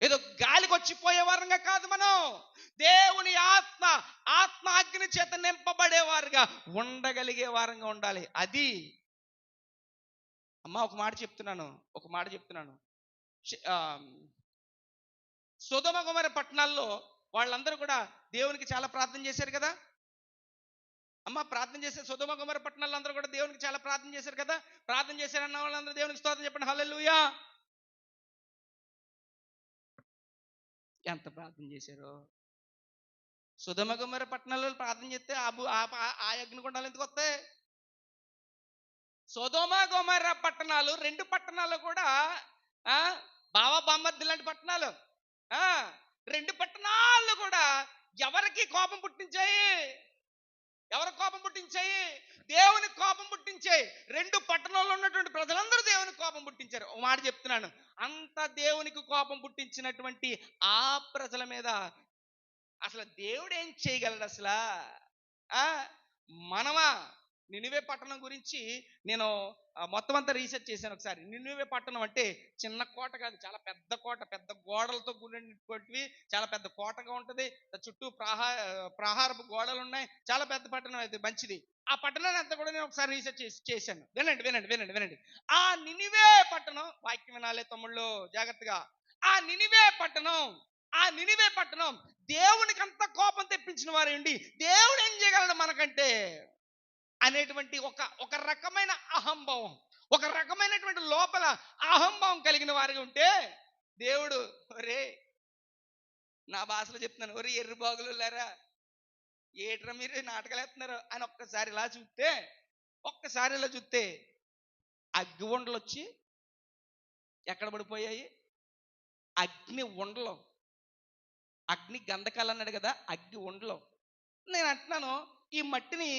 ఏదో గాలికి వచ్చిపోయే వారంగా కాదు, మనం దేవుని ఆత్మ అగ్ని చేత నింపబడేవారుగా ఉండగలిగే వారంగా ఉండాలి. అది అమ్మా ఒక మాట చెప్తున్నాను. సొదొమ గొమొర్రా పట్టణాల్లో వాళ్ళందరూ కూడా దేవునికి చాలా ప్రార్థన చేశారు కదా అమ్మ. ప్రార్థన చేసే సొదొమ గొమొర్రా పట్టణాల్లో అందరూ కూడా దేవునికి చాలా ప్రార్థన చేశారు కదా. ప్రార్థన చేశారన్న వాళ్ళందరూ దేవునికి స్తోత్రం చెప్పండి హల్లెలూయా. ఎంత ప్రార్థన చేశారో. సొదొమ గొమొర్రా పట్టణాల్లో ప్రార్థన చేస్తే ఆ అగ్నిగుండాలు ఎందుకు వస్తాయి? సొదొమ గొమొర్రా పట్టణాలు, రెండు పట్టణాలు కూడా బావ బామ్మర్ది లాంటి పట్టణాలు. రెండు పట్టణాలు కూడా ఎవరికి కోపం పుట్టించాయి? ఎవరికి కోపం పుట్టించాయి? దేవునికి కోపం పుట్టించాయి. రెండు పట్టణాల్లో ఉన్నటువంటి ప్రజలందరూ దేవునికి కోపం పుట్టించారు. ఒక మాట చెప్తున్నాను, అంత దేవునికి కోపం పుట్టించినటువంటి ఆ ప్రజల మీద అసలు దేవుడు ఏం చేయగలడు అసలు? మనమా? నినివే పట్టణం గురించి నేను మొత్తం అంతా రీసెర్చ్ చేశాను ఒకసారి. నినివే పట్టణం అంటే చిన్న కోట కాదు, చాలా పెద్ద కోట, పెద్ద గోడలతో కూడినటువంటివి, చాలా పెద్ద కోటగా ఉంటుంది. చుట్టూ ప్రాహారపు గోడలు ఉన్నాయి. చాలా పెద్ద పట్టణం, అయితే మంచిది. ఆ పట్టణాన్ని అంతా కూడా నేను ఒకసారి రీసెర్చ్ చేశాను. వినండి. ఆ నినివే పట్టణం, వాక్యం వినాలే తమ్ముళ్ళు జాగ్రత్తగా. ఆ నినివే పట్టణం దేవునికి అంత కోపం తెప్పించిన వారు ఉండి దేవుడు ఏం చేయగలడు మనకంటే అనేటువంటి ఒక రకమైన అహంభావం, ఒక రకమైనటువంటి లోపల అహంభావం కలిగిన వారిగా ఉంటే దేవుడు, ఒరే నా భాషలో చెప్తున్నాను, ఒరే ఎర్రి బాగులు లేరా, ఏట్రా మీరు నాటకాలు వేస్తున్నారు అని ఒక్కసారి ఇలా చూస్తే అగ్గి ఉండలు వచ్చి ఎక్కడ పడిపోయాయి? అగ్ని ఉండలు, అగ్ని గంధకాలు అన్నాడు కదా, అగ్గి ఉండలు. నేను అంటున్నాను, ఈ మట్టిని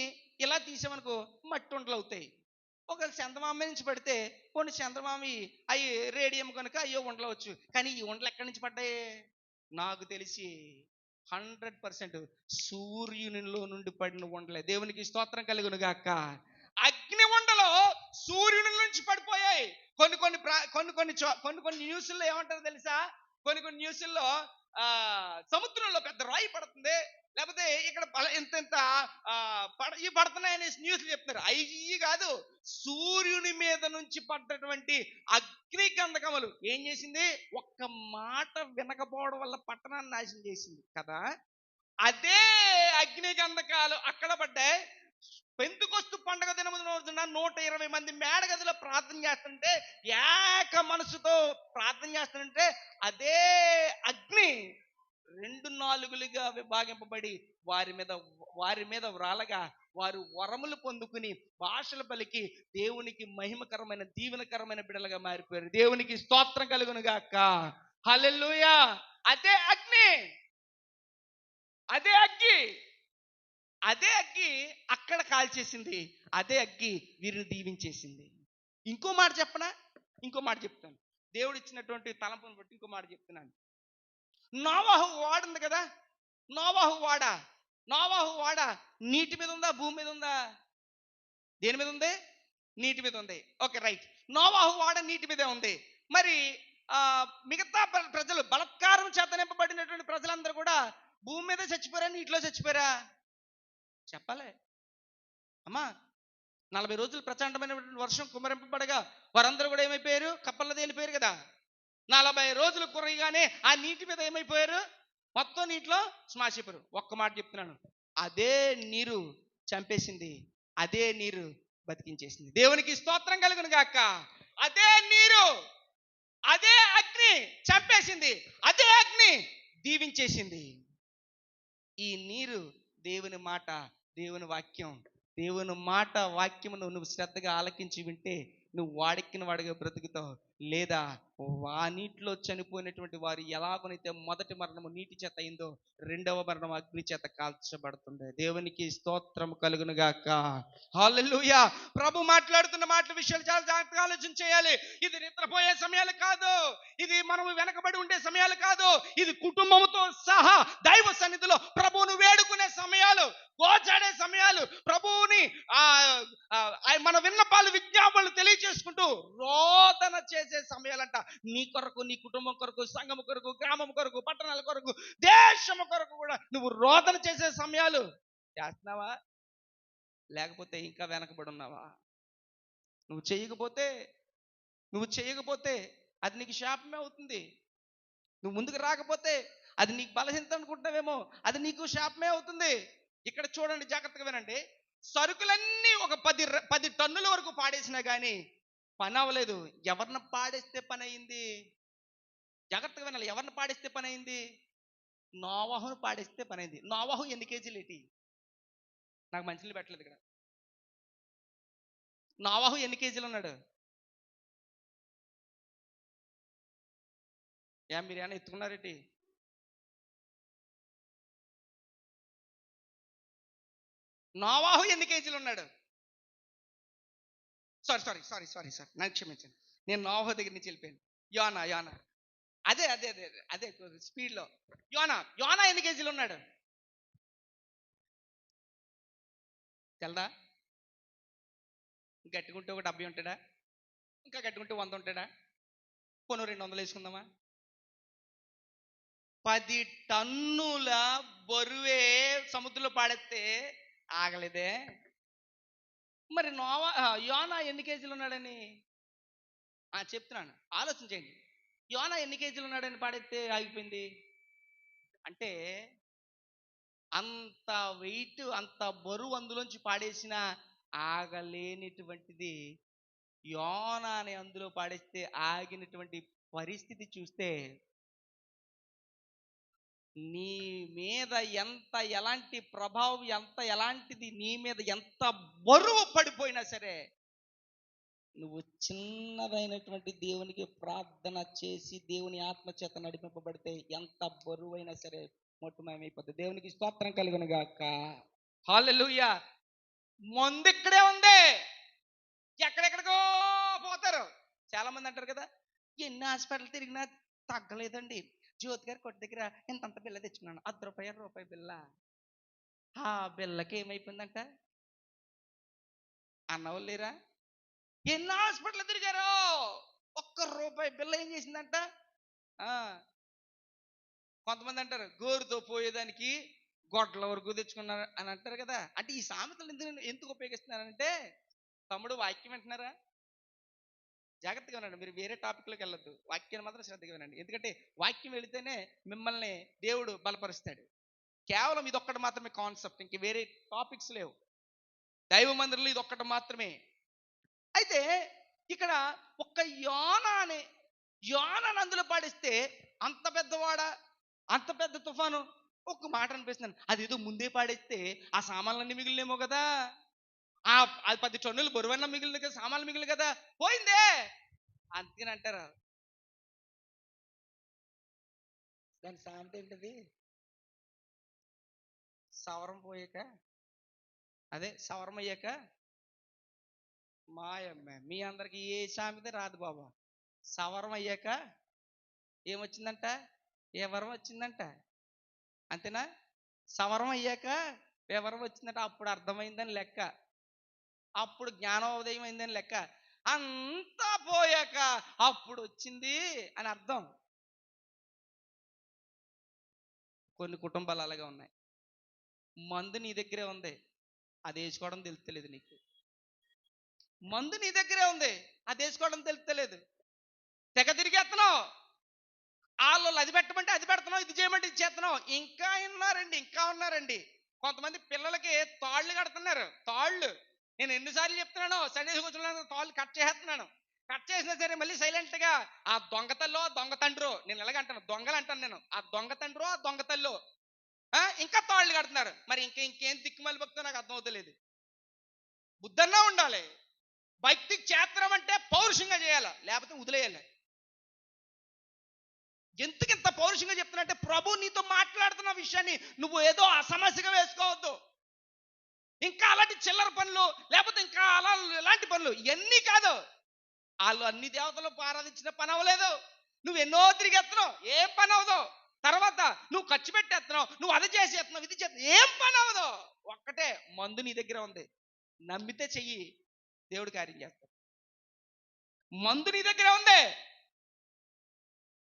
ఇలా తీసామనుకో మట్టి ఉండలు అవుతాయి. ఒకవేళ చందమామ నుంచి పడితే కొన్ని చంద్రమామి అవి రేడియం కనుక అయ్యో ఉండలవచ్చు. కానీ ఈ ఉండలు ఎక్కడి నుంచి పడ్డాయి? నాకు తెలిసి 100% సూర్యునిలో నుండి పడిన ఉండలే. దేవునికి స్తోత్రం కలుగును గాక. అగ్ని ఉండలు సూర్యుని నుంచి పడిపోయాయి. కొన్ని న్యూస్ల్లో ఏమంటారో తెలుసా? కొన్ని న్యూస్ల్లో సముద్రంలో పెద్ద రాయి పడుతుంది, లేకపోతే ఇక్కడ ఇంత ఇవి పడుతున్నాయని న్యూస్లు చెప్తున్నారు. అవి కాదు, సూర్యుని మీద నుంచి పడ్డటువంటి అగ్ని గంధకములు ఏం చేసింది? ఒక్క మాట వినకపోవడం వల్ల పట్టణాన్ని నాశనం చేసింది కదా. అదే అగ్ని గంధకాలు అక్కడ పడ్డాయి. పెంతెకొస్తు పండగ దినమున 120 మంది మేడగదిలో ప్రార్థన చేస్తుంటే, ఏక మనసుతో ప్రార్థన చేస్తుంటే అదే అగ్ని 2 నాలుగులుగా విభాగింపబడి వారి మీద వ్రాలగా వారు వరములు పొందుకుని భాషలు పలికి దేవునికి మహిమకరమైన దీవెనకరమైన బిడ్డలుగా మారిపోయారు. దేవునికి స్తోత్రం కలుగును గాక. హల్లెలూయా. అదే అగ్గి అక్కడ కాల్చేసింది. అదే అగ్గి వీరిని దీవించేసింది. ఇంకో మాట చెప్తాను. దేవుడు ఇచ్చినటువంటి తలంపును బట్టి ఇంకో మాట చెప్తున్నాను. నోవాహు వాడ ఉంది కదా, నోవాహు వాడ నోవాహు వాడ నీటి మీద ఉందా, భూమి మీద ఉందా? దేని మీద ఉంది? నీటి మీద ఉంది. Okay, right. నోవాహు వాడ నీటి మీదే ఉంది. మరి మిగతా ప్రజలు, బలత్కారం చేత నింపబడినటువంటి ప్రజలందరూ కూడా భూమి మీద చచ్చిపోయారా, నీటిలో చచ్చిపోయారా? చెప్పాలి అమ్మా. 40 రోజులు ప్రచండమైనటువంటి వర్షం కుమరింపబడగా వారందరూ కూడా ఏమైపోయారు? కప్పల్లో తేలిపోయారు కదా. 40 రోజులు కురగానే ఆ నీటి మీద ఏమైపోయారు? మొత్తం నీటిలో స్మాష్ అయిపోయారు. ఒక్క మాట చెప్తున్నాను, అదే నీరు చంపేసింది, అదే నీరు బతికించేసింది. దేవునికి స్తోత్రం కలుగును గాక. అదే నీరు, అదే అగ్ని చంపేసింది, అదే అగ్ని దీవించేసింది. ఈ నీరు దేవుని మాట, దేవుని వాక్యం. దేవుని మాట వాక్యమును నువ్వు శ్రద్ధగా ఆలకించి వింటే నువ్వు వాడెక్కిన వాడిగా బ్రతుకుతావు. లేదా ఆ నీటిలో చనిపోయినటువంటి వారు ఎలాగనైతే మొదటి మరణము నీటి చేత అయిందో, రెండవ మరణం అగ్ని చేత కాల్చబడుతుంది. దేవునికి స్తోత్రం కలుగును గాక. హల్లెలూయా. ప్రభు మాట్లాడుతున్న మాటల విషయాలు చాలా జాగ్రత్తగా ఆలోచన చేయాలి. ఇది నిద్రపోయే సమయాలు కాదు, ఇది మనము వెనకబడి ఉండే సమయాలు కాదు. ఇది కుటుంబంతో సహా దైవ సన్నిధిలో ప్రభువును వేడుకునే సమయాలు, గోచాడే సమయాలు, ప్రభువుని మన విన్నపాలు, విజ్ఞాపనలు తెలియజేసుకుంటూ రోదన చేసే సమయాలంట. నీ కొరకు, నీ కుటుంబం కొరకు, సంఘం కొరకు, గ్రామం కొరకు, పట్టణాల కొరకు, దేశం కొరకు కూడా నువ్వు రోదన చేసే సమయాలు చేస్తున్నావా? లేకపోతే ఇంకా వెనకబడి ఉన్నావా? నువ్వు చేయకపోతే అది నీకు శాపమే అవుతుంది. నువ్వు ముందుకు రాకపోతే అది నీకు బలహీనత అనుకుంటున్నావేమో, అది నీకు శాపమే అవుతుంది. ఇక్కడ చూడండి, జాగ్రత్తగా వినండి. సరుకులన్నీ ఒక 10 టన్నుల వరకు పాడేసినా కానీ పని అవ్వలేదు. ఎవరిని పాడేస్తే పని అయింది? జాగ్రత్తగా వినాలి. ఎవరిని పాడేస్తే పని అయింది? నోవాహును పాడేస్తే పని అయింది. నోవాహు ఎన్ని కేజీలు ఏంటి? నాకు మంచినీళ్ళు పెట్టలేదు ఇక్కడ. నోవాహు ఎన్ని కేజీలు ఉన్నాడు? మీరు ఏమైనా ఎత్తుకున్నారేంటి? నోవాహు ఎన్ని కేజీలు ఉన్నాడు? సారీ నాకు క్షమించండి, నేను నోవాహు దగ్గర నుంచి వెళ్ళిపోయాను. యోనా అదే అదే అదే అదే స్పీడ్లో. యోనా ఎన్ని కేజీలు ఉన్నాడు? తెల్దా? గట్టుకుంటే ఒక 70 ఉంటాడా? ఇంకా గట్టుకుంటే 100 ఉంటాడా? పోను 200 వేసుకుందామా? 10 టన్నుల బరువే సముద్రంలో పాడేస్తే ఆగలేదే. మరి యోనా ఎన్ని కేజీలు ఉన్నాడని చెప్తున్నాను, ఆలోచించండి. యోనా ఎన్ని కేజీలు ఉన్నాడని పాడేస్తే ఆగిపోయింది అంటే, అంత వెయిట్, అంత బరువు అందులోంచి పాడేసిన ఆగలేనిటువంటిది యోనాని అందులో పాడేస్తే ఆగినటువంటి పరిస్థితి చూస్తే, నీ మీద ఎలాంటి ప్రభావం, ఎలాంటిది నీ మీద ఎంత బరువు పడిపోయినా సరే, నువ్వు చిన్నదైనటువంటి దేవునికి ప్రార్థన చేసి దేవుని ఆత్మచేత నడిపింపబడితే ఎంత బరువైనా సరే మొట్టమయమైపోతుంది. దేవునికి స్తోత్రం కలుగును గాక. హల్లెలూయా. మందు ఇక్కడే ఉంది, ఎక్కడెక్కడికో పోతారు. చాలా మంది అంటారు కదా, ఎన్ని హాస్పిటల్ తిరిగినా తగ్గలేదండి, జ్యోతి గారి కొట్టు దగ్గర ఇంతంత బిల్ల తెచ్చుకున్నాను, రూపాయి బిల్ల. ఆ బిల్లకి ఏమైపోయిందంట? అన్నవాళ్ళు లేరా? ఎన్ని హాస్పిటల్ తిరిగారో, రూపాయి బిల్ల ఏం చేసిందంట? కొంతమంది అంటారు, గోరుతో పోయేదానికి గొడ్ల వరకు తెచ్చుకున్నారు అని అంటారు కదా. అంటే ఈ సామెతలు ఎందుకు ఉపయోగిస్తున్నారంటే, తమ్ముడు వాక్యం వింటున్నారా? జాగ్రత్తగా వినండి, మీరు వేరే టాపిక్లోకి వెళ్ళొద్దు, వాక్యాన్ని మాత్రం శ్రద్ధగా వినండి. ఎందుకంటే వాక్యం వెళితేనే మిమ్మల్ని దేవుడు బలపరుస్తాడు. కేవలం ఇదొక్కటి మాత్రమే కాన్సెప్ట్, ఇంక వేరే టాపిక్స్ లేవు. దైవ మందిరంలో ఇదొక్కటి మాత్రమే. అయితే ఇక్కడ ఒక్క యోనాని అందులో పాడిస్తే అంత పెద్దవాడ, అంత పెద్ద తుఫాను. ఒక్క మాట అనిపిస్తున్నాను, అది ఏదో ముందే పాడేస్తే ఆ సామాన్లన్నీ మిగిలినేమో కదా, అది 10 టన్నులు బరువన్న మిగిలిన కదా, సామాన్లు మిగిలిన కదా, పోయిందే అందుకని అంటారు. దాని సామెత ఏంటది? సవరం పోయాక, అదే సవరం అయ్యాక మాయమ్మ. మీ అందరికి ఏ సామెత రాదు బాబా. సవరం అయ్యాక ఏమొచ్చిందంట? ఏ వరం వచ్చిందంట, అంతేనా? సవరం అయ్యాక వివరం వచ్చిందంటే అప్పుడు అర్థమైందని లెక్క, అప్పుడు జ్ఞానోదయం అయిందని లెక్క, అంతా పోయాక అప్పుడు వచ్చింది అని అర్థం. కొన్ని కుటుంబాలు అలాగే ఉన్నాయి. మందు నీ దగ్గరే ఉంది, అది వేసుకోవడం తెలుస్తలేదు నీకు. మందు నీ దగ్గరే ఉంది, అది వేసుకోవడం తెలుస్తలేదు. తెగ తిరిగేస్తున్నావు, వాళ్ళు అది పెట్టమంటే అది పెడుతున్నావు, ఇది చేయమంటే ఇది చేస్తున్నావు. ఇంకా ఉన్నారండి. కొంతమంది పిల్లలకి తాళ్ళు కడుతున్నారు. తాళ్ళు నేను ఎన్నిసార్లు చెప్తున్నాను, సండే కూర్చున్నాను, తాళ్ళు కట్ చేస్తున్నాను. కట్ చేసినా సరే మళ్ళీ సైలెంట్గా ఆ దొంగతల్లో దొంగ తండ్రు, నేను ఎలాగంటాను దొంగలు అంటాను నేను, ఆ దొంగ తండ్రు ఆ దొంగ తల్లు ఇంకా తాళ్ళు కడుతున్నారు. మరి ఇంకేం దిక్కుమల్లి భక్తో నాకు అర్థం అవుతలేదు. బుద్ధన్నా ఉండాలి. భక్తికి చేత్రం అంటే పౌరుషంగా చేయాలి, లేకపోతే వదిలేయాలి. ఎందుకు ఇంత పౌరుషంగా చెప్తున్నా, ప్రభు నీతో మాట్లాడుతున్న విషయాన్ని నువ్వు ఏదో అసమస్యగా వేసుకోవద్దు. ఇంకా అలాంటి చిల్లర పనులు, లేకపోతే ఇంకా ఇలాంటి పనులు ఇవన్నీ కాదు. వాళ్ళు అన్ని దేవతలు ఆరాధించిన పని అవ్వలేదు, నువ్వు ఎన్నో తిరిగేస్తున్నావు, ఏం పని అవ్వదు. తర్వాత నువ్వు ఖర్చు పెట్టేస్తున్నావు, నువ్వు అది చేసేస్తున్నావు, ఇది చేస్తున్నావు, ఏం పని అవ్వదు. ఒక్కటే, మందు నీ దగ్గర ఉంది, నమ్మితే చెయ్యి, దేవుడు కార్యం చేస్తాడు. మందు నీ దగ్గర ఉంది,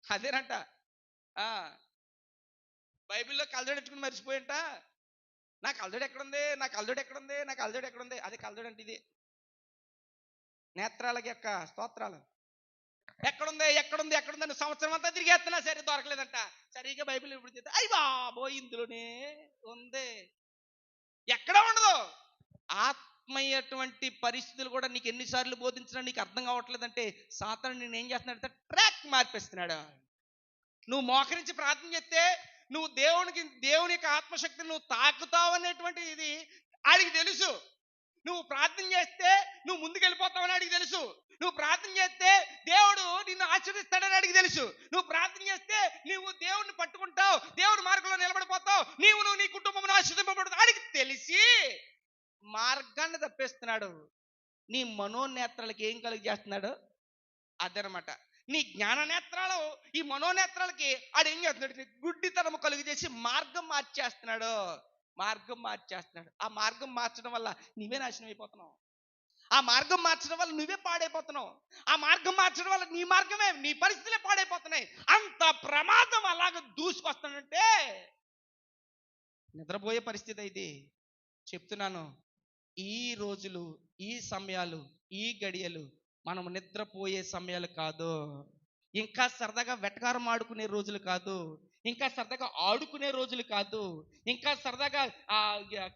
అదేనంట. బైబిల్లో కలజోడు ఎట్టుకుని మర్చిపోయింట, నా కలజోడు ఎక్కడుంది, నా కలజోడు ఎక్కడుంది, నా కలజోడు ఎక్కడుంది. అదే కలజోడు అంటే ఇది, నేత్రాలకి యొక్క స్తోత్రాలు. ఎక్కడుంది ఎక్కడుంది ఎక్కడుందని సంవత్సరం అంతా తిరిగేస్తున్నా సరే దొరకలేదంట. సరిగ్గా బైబిల్ ఇప్పుడు చెప్తే అయ్యి బాబో ఇందులోనే ఉంది. ఎక్కడ ఉండదు. ఆత్మీయటువంటి పరిస్థితులు కూడా నీకు ఎన్నిసార్లు బోధించినా నీకు అర్థం కావట్లేదంటే సాతాను నేను ఏం చేస్తున్నాడంటే ట్రాక్ మార్పిస్తున్నాడు. నువ్వు మోకరించి ప్రార్థన చేస్తే నువ్వు దేవుని యొక్క ఆత్మశక్తిని నువ్వు తాకుతావు అనేటువంటి ఇది ఆడికి తెలుసు. నువ్వు ప్రార్థన చేస్తే నువ్వు ముందుకు వెళ్ళిపోతావని ఆడికి తెలుసు. నువ్వు ప్రార్థన చేస్తే దేవుడు నిన్ను ఆశీర్వదిస్తాడని ఆడికి తెలుసు. నువ్వు ప్రార్థన చేస్తే నువ్వు దేవుడిని పట్టుకుంటావు, దేవుడి మార్గంలో నిలబడిపోతావు, నువ్వు నీ కుటుంబం ఆశీర్వదింపబడుతుంది ఆడికి తెలిసి మార్గాన్ని తప్పేస్తున్నాడు. నీ మనోనేత్రాలకి ఏం కలుగు చేస్తున్నాడు అదనమాట. నీ జ్ఞాన నేత్రాలు ఈ మనోనేత్రాలకి ఆడు ఏం చేస్తున్నాడు, గుడ్డితనము కలుగు చేసి మార్గం మార్చేస్తున్నాడు. ఆ మార్గం మార్చడం వల్ల నువ్వే నాశనం అయిపోతున్నావు. ఆ మార్గం మార్చడం వల్ల నువ్వే పాడైపోతున్నావు. ఆ మార్గం మార్చడం వల్ల నీ పరిస్థితులే పాడైపోతున్నాయి. అంత ప్రమాదం అలాగ దూసుకొస్తానంటే నిద్రపోయే పరిస్థితి ఇది. చెప్తున్నాను, ఈ రోజులు, ఈ సమయాలు, ఈ గడియలు మనం నిద్రపోయే సమయాలు కాదు. ఇంకా సరదాగా వెటకారం ఆడుకునే రోజులు కాదు, ఇంకా సరదాగా ఆడుకునే రోజులు కాదు, ఇంకా సరదాగా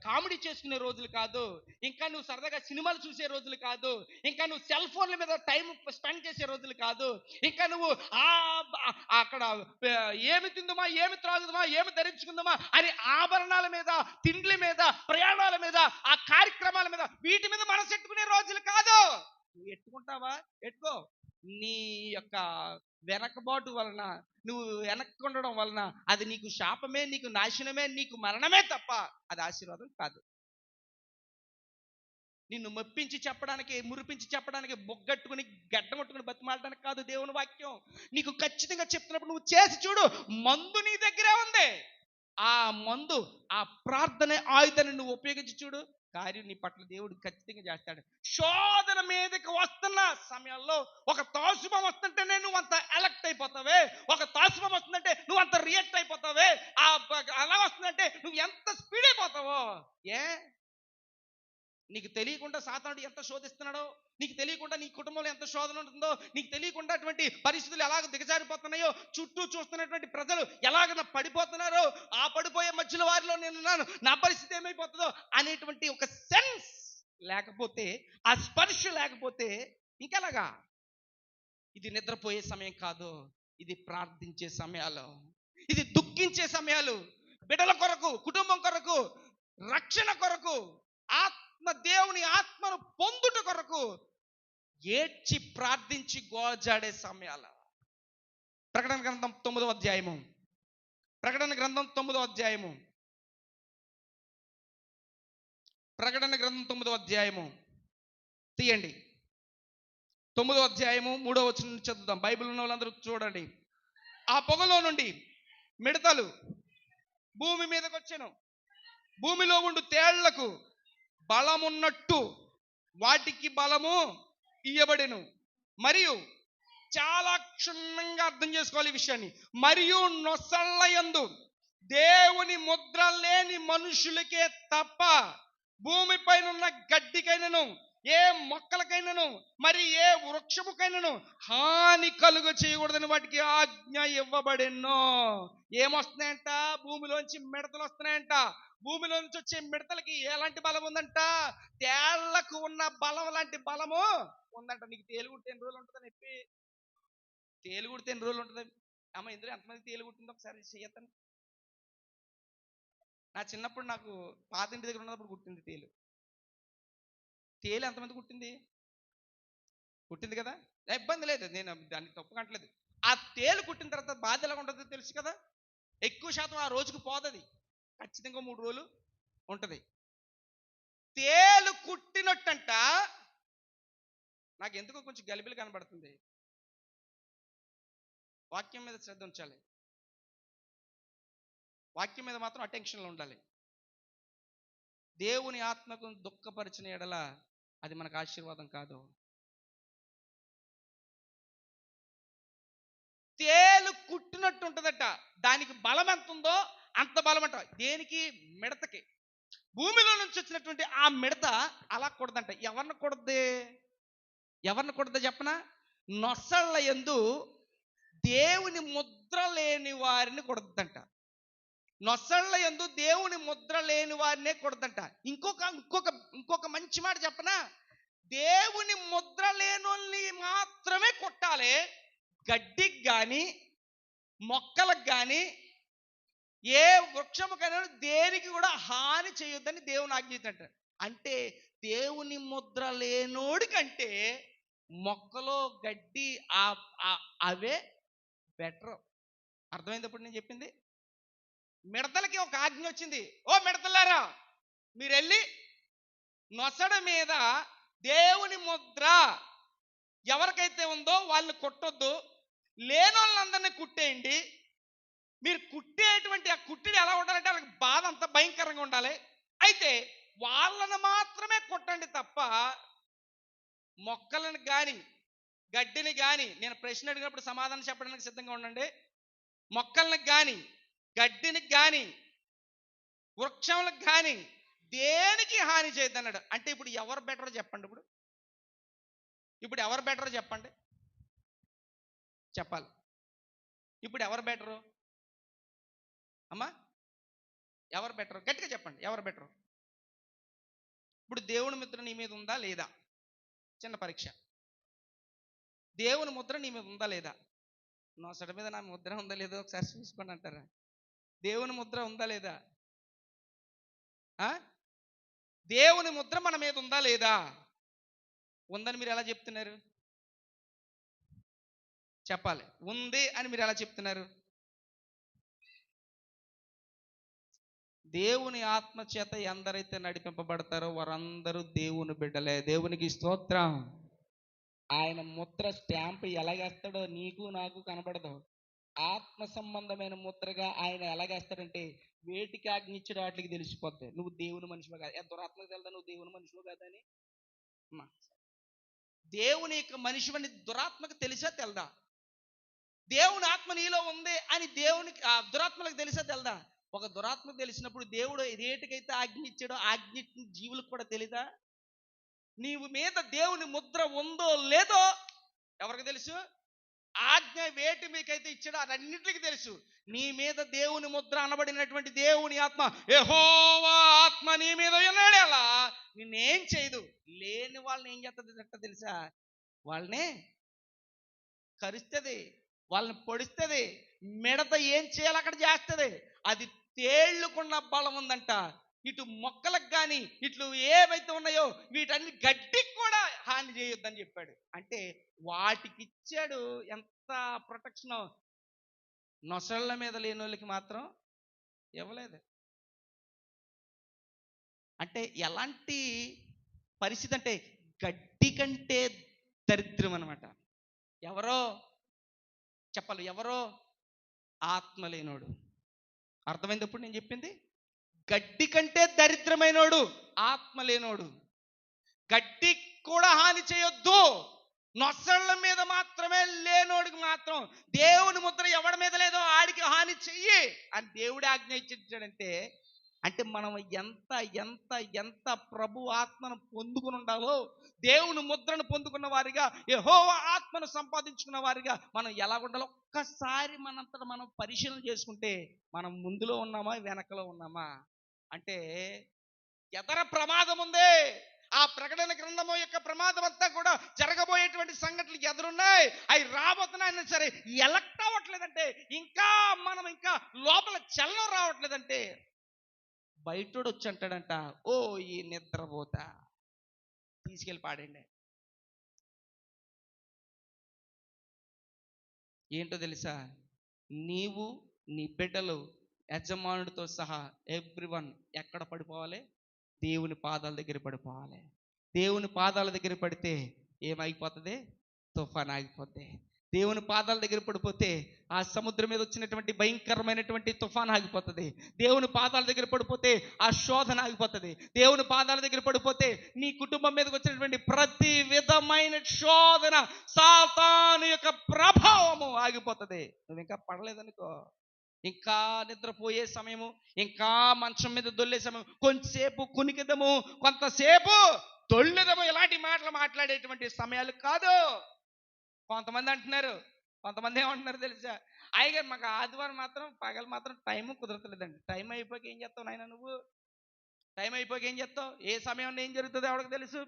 కామెడీ చేసుకునే రోజులు కాదు, ఇంకా నువ్వు సరదాగా సినిమాలు చూసే రోజులు కాదు, ఇంకా నువ్వు సెల్ ఫోన్ల మీద టైం స్పెండ్ చేసే రోజులు కాదు, ఇంకా నువ్వు అక్కడ ఏమి తిందుమా, ఏమి త్రాగుదామా, ఏమి ధరించుకుందామా అని ఆభరణాల మీద, తిండ్ల మీద, ప్రయాణాల మీద, ఆ కార్యక్రమాల మీద, వీటి మీద మనసు ఎట్టుకునే రోజులు కాదు. నువ్వు ఎట్టుకుంటావా, ఎట్టుకో. నీ యొక్క వెనకబాటు వలన, నువ్వు వెనక్కి ఉండడం వలన అది నీకు శాపమే, నీకు నాశనమే, నీకు మరణమే తప్ప అది ఆశీర్వాదం కాదు. నిన్ను మెప్పించి చెప్పడానికి, మురిపించి చెప్పడానికి, బొగ్గట్టుకుని గడ్డగొట్టుకుని బతిమాలడానికి కాదు దేవుని వాక్యం. నీకు ఖచ్చితంగా చెప్తున్నప్పుడు నువ్వు చేసి చూడు. మందు నీ దగ్గరే ఉంది. ఆ మందు, ఆ ప్రార్థన ఆయుధాన్ని నువ్వు ఉపయోగించి చూడు, కార్యం నీ పట్ల దేవుడు ఖచ్చితంగా చేస్తాడు. శోధన మీదకి వస్తున్న సమయంలో ఒక తాసుభం వస్తుంటేనే నువ్వు అంత ఎలక్ట్ అయిపోతావే, ఒక తాసుభం వస్తుందంటే నువ్వు అంత రియాక్ట్ అయిపోతావే, అలా వస్తుందంటే నువ్వు ఎంత స్పీడ్ అయిపోతావో. నీకు తెలియకుండా సాతానుడు ఎంత శోధిస్తున్నాడో, నీకు తెలియకుండా నీ కుటుంబంలో ఎంత శోధన ఉంటుందో, నీకు తెలియకుండా అటువంటి పరిస్థితులు ఎలాగ దిగజారిపోతున్నాయో, చుట్టూ చూస్తున్నటువంటి ప్రజలు ఎలాగ పడిపోతున్నారో, ఆ పడిపోయే మధ్యలో వారిలో నేనున్నాను, నా పరిస్థితి ఏమైపోతుందో అనేటువంటి ఒక సెన్స్ లేకపోతే, ఆ స్పర్శ లేకపోతే ఇంకెలాగా. ఇది నిద్రపోయే సమయం కాదు, ఇది ప్రార్థించే సమయాలు, ఇది దుఃఖించే సమయాలు. బిడ్డల కొరకు, కుటుంబం కొరకు, రక్షణ కొరకు, దేవుని ఆత్మను పొందుట కొరకు ఏడ్చి ప్రార్థించి గోజాడే సమయాల. ప్రకటన గ్రంథం 9వ అధ్యాయము, ప్రకటన గ్రంథం 9వ అధ్యాయము, ప్రకటన గ్రంథం 9వ అధ్యాయము తీయండి. 9వ అధ్యాయము 3వ వచనం నుంచి చదువుదాం. బైబిల్ ఉన్న వాళ్ళందరూ చూడండి. ఆ పొగలో నుండి మిడతలు భూమి మీదకి వచ్చెను, భూమిలో ఉండు తేళ్లకు బలమున్నట్టు వాటికి బలము ఇయ్యబడెను. మరియు చాలా క్షుణ్ణంగా అర్థం చేసుకోవాలి ఈ విషయాన్ని. మరియు నొసళ్ళ యందు దేవుని ముద్ర లేని మనుషులకే తప్ప భూమిపైన ఉన్న గడ్డికైనను ఏ మొక్కలకైనను మరి ఏ వృక్షముకైనను హాని కలుగ చేయకూడదని వాటికి ఆజ్ఞ ఇవ్వబడెన్నో. ఏమొస్తున్నాయంట? భూమిలోంచి మిడతలు వస్తున్నాయంట. భూమిలోంచి వచ్చే మిడతలకి ఎలాంటి బలం ఉందంట? తేళ్లకు ఉన్న బలం లాంటి బలము ఉందంట. నీకు తేలుగుడితే ఎన్ని రోజులు ఉంటుందని చెప్పి, తేలుగుడితే ఎన్ని రోజులు ఉంటుంది? అమ్మ ఇందులో ఎంతమంది తేలుగుట్టిందో ఒకసారి చేయతను. నా చిన్నప్పుడు నాకు పాత ఇంటి దగ్గర ఉన్నప్పుడు కుట్టింది తేలు. తేలు ఎంతమంది కుట్టింది? కుట్టింది కదా, ఇబ్బంది లేదు, నేను దాన్ని తప్పు కంటలేదు. ఆ తేలు కుట్టిన తర్వాత బాధ ఎలా ఉంటుందో తెలుసు కదా. ఎక్కువ శాతం ఆ రోజుకు పోతుంది, ఖచ్చితంగా 3 రోజులు ఉంటుంది. తేలు కుట్టినట్టంట. నాకు ఎందుకో కొంచెం గలిబిలి కనబడుతుంది. వాక్యం మీద శ్రద్ధ ఉంచాలి, వాక్యం మీద మాత్రం అటెన్షన్లో ఉండాలి. దేవుని ఆత్మకు దుఃఖపరిచిన ఎడల అది మనకు ఆశీర్వాదం కాదు. తేలు కుట్టినట్టు ఉంటుందట. దానికి బలం ఎంత ఉందో అంత బలం అంట. దేనికి? మిడతకి. భూమిలో నుంచి వచ్చినటువంటి ఆ మిడత అలా కొడదంట. ఎవరిని కొడద్ది? ఎవరిని కొడద్దో చెప్పనా? నొసళ్ళ యందు దేవుని ముద్ర లేని వారిని కొడద్దంట. నొసళ్ళ యందు దేవుని ముద్ర లేని వారినే కొడదంట. ఇంకొక మంచి మాట చెప్పనా? దేవుని ముద్ర లేనోళ్ళని మాత్రమే కొట్టాలి. గడ్డికి కానీ మొక్కలకు కానీ ఏ వృక్షముకైనా దేనికి కూడా హాని చేయొద్దని దేవుని ఆజ్ఞించంట. అంటే దేవుని ముద్ర లేనోడి కంటే మొక్కలో గడ్డి అవే బెటర్. అర్థమైంది ఇప్పుడు నేను చెప్పింది? మిడతలకి ఒక ఆజ్ఞ వచ్చింది. ఓ మిడతలారా, మీరు వెళ్ళి నొసడ మీద దేవుని ముద్ర ఎవరికైతే ఉందో వాళ్ళని కొట్టొద్దు, లేనోళ్ళందరినీ కుట్టేయండి. మీరు కుట్టేటువంటి ఆ కుట్టిడి ఎలా ఉండాలంటే వాళ్ళకి బాధ అంత భయంకరంగా ఉండాలి. అయితే వాళ్ళని మాత్రమే కొట్టండి తప్ప మొక్కలను కానీ గడ్డిని కానీ, నేను ప్రశ్న అడిగినప్పుడు సమాధానం చెప్పడానికి సిద్ధంగా ఉండండి. మొక్కలకు కానీ గడ్డినికి కానీ వృక్షములకు కానీ దేనికి హాని చేయొద్దన్నాడు. అంటే ఇప్పుడు ఎవరు బెటర్ చెప్పండి? ఇప్పుడు ఎవరు బెటర్ చెప్పండి? చెప్పాలి. ఇప్పుడు ఎవరు బెటరు అమ్మా? ఎవరు బెటర్? గట్టిగా చెప్పండి, ఎవరు బెటరు? ఇప్పుడు దేవుని ముద్ర నీ మీద ఉందా లేదా? చిన్న పరీక్ష. దేవుని ముద్ర నీ మీద ఉందా లేదా? నొసట మీద నా ముద్ర ఉందా లేదో ఒకసారి చూసుకోండి అంటారా? దేవుని ముద్ర ఉందా లేదా? దేవుని ముద్ర మన మీద ఉందా లేదా? ఉందని మీరు ఎలా చెప్తున్నారు? చెప్పాలి. ఉంది అని మీరు ఎలా చెప్తున్నారు? దేవుని ఆత్మ చేత ఎందరైతే నడిపింపబడతారో వారందరూ దేవుని బిడ్డలే. దేవునికి స్తోత్రం. ఆయన ముద్ర స్టాంప్ ఎలాగేస్తాడో నీకు నాకు కనబడదు. ఆత్మ సంబంధమైన ముద్రగా ఆయన ఎలాగేస్తాడంటే వేటికి ఆజ్ఞించడం వాటికి తెలిసిపోద్ది. నువ్వు దేవుని మనిషివో కాదు. దురాత్మకు తెలుదా నువ్వు దేవుని మనిషివో కాదని? దేవుని యొక్క మనిషివని దురాత్మకు తెలిసా తెలదా? దేవుని ఆత్మ నీలో ఉంది అని దేవునికి దురాత్మలకు తెలిసా తెలదా? ఒక దురాత్మకు తెలిసినప్పుడు దేవుడు ఏటికైతే ఆజ్ఞించాడో ఆజ్ఞించిన జీవులకు కూడా తెలీదా? నీవు మీద దేవుని ముద్ర ఉందో లేదో ఎవరికి తెలుసు? ఆజ్ఞ వేటి మీకైతే ఇచ్చాడో అన్నింటికి తెలుసు. నీ మీద దేవుని ముద్ర అనబడినటువంటి దేవుని ఆత్మ, యెహోవా ఆత్మ నీ మీద ఉన్నాడు. అలా నిన్నేం చేయదు. లేని వాళ్ళని ఏం చేస్తుంది తెలుసా? వాళ్ళని కరుస్తుంది, వాళ్ళని పొడుస్తుంది. మిడత ఏం చేయాలి అక్కడ చేస్తుంది. అది తేళ్లుకున్న బలం ఉందంట. ఇటు మొక్కలకు కానీ ఇట్లు ఏవైతే ఉన్నాయో వీటన్ని గడ్డికి కూడా హాని చేయొద్దని చెప్పాడు. అంటే వాటికి ఇచ్చాడు ఎంత ప్రొటెక్షన్. నొసళ్ళ మీద లేని వాళ్ళకి మాత్రం ఇవ్వలేదు. అంటే ఎలాంటి పరిస్థితి అంటే గడ్డి కంటే దరిద్రం అనమాట. ఎవరో చెప్పాలి, ఎవరో ఆత్మ లేనోడు. అర్థమైంది ఇప్పుడు నేను చెప్పింది? గడ్డి కంటే దరిద్రమైనోడు ఆత్మ లేనోడు. గడ్డి కూడా హాని చేయొద్దు, నొసళ్ళ మీద మాత్రమే లేనోడికి మాత్రం దేవుని ముద్ర ఎవడి మీద లేదో ఆడికి హాని చెయ్యి అని దేవుడే ఆజ్ఞ ఇచ్చాడంటే, అంటే మనం ఎంత ఎంత ఎంత ప్రభు ఆత్మను పొందుకుని ఉండాలో, దేవుని ముద్రను పొందుకున్న వారిగా, యెహోవా ఆత్మను సంపాదించుకున్న వారిగా మనం ఎలా ఉండాలో ఒక్కసారి మనంతట మనం పరిశీలన చేసుకుంటే మనం ముందులో ఉన్నామా వెనకలో ఉన్నామా అంటే ఎదర ప్రమాదం ఉంది. ఆ ప్రకటన గ్రంథము యొక్క ప్రమాదం అంతా కూడా జరగబోయేటువంటి సంఘటనలు ఎదురున్నాయి, అవి రాబోతున్నాయన్నా సరే ఎలక్ట్ అవ్వట్లేదంటే, మనం ఇంకా లోపల చలనం రావట్లేదంటే బయటోడు వచ్చి అంటాడంట, ఓ ఈ నిద్రపోతా, తీసుకెళ్ళి పాడండి. ఏంటో తెలుసా, నీవు నీ బిడ్డలు యజమానుడితో సహా ఎవ్రీవన్ ఎక్కడ పడిపోవాలి? దేవుని పాదాల దగ్గర పడిపోవాలి. దేవుని పాదాల దగ్గర పడితే ఏమైపోతుంది? తుఫాన్ ఆగిపోద్ది. దేవుని పాదాల దగ్గర పడిపోతే ఆ సముద్రం మీద వచ్చినటువంటి భయంకరమైనటువంటి తుఫాన్ ఆగిపోతుంది. దేవుని పాదాల దగ్గర పడిపోతే ఆ శోధన ఆగిపోతుంది. దేవుని పాదాల దగ్గర పడిపోతే నీ కుటుంబం మీదకి వచ్చినటువంటి ప్రతి విధమైన శోధన, సాతాను యొక్క ప్రభావము ఆగిపోతుంది. నువ్వు ఇంకా పడలేదనుకో, ఇంకా నిద్రపోయే సమయము, ఇంకా మంచం మీద దొల్లే సమయం, కొంతసేపు కునికిదము, కొంతసేపు దొల్లెదము, ఇలాంటి మాటలు మాట్లాడేటువంటి సమయాలు కాదు. కొంతమంది అంటున్నారు, కొంతమంది ఏమంటున్నారు తెలుసా, అయ్యగారు మాకు ఆదివారం మాత్రం పగలు మాత్రం టైం కుదరతలేదండి. టైం అయిపోయాక ఏం చేస్తావు నాయన నువ్వు? టైం అయిపోయాక ఏం చేస్తావు? ఏ సమయంలో ఏం జరుగుతుందో ఎవరికి తెలుసు?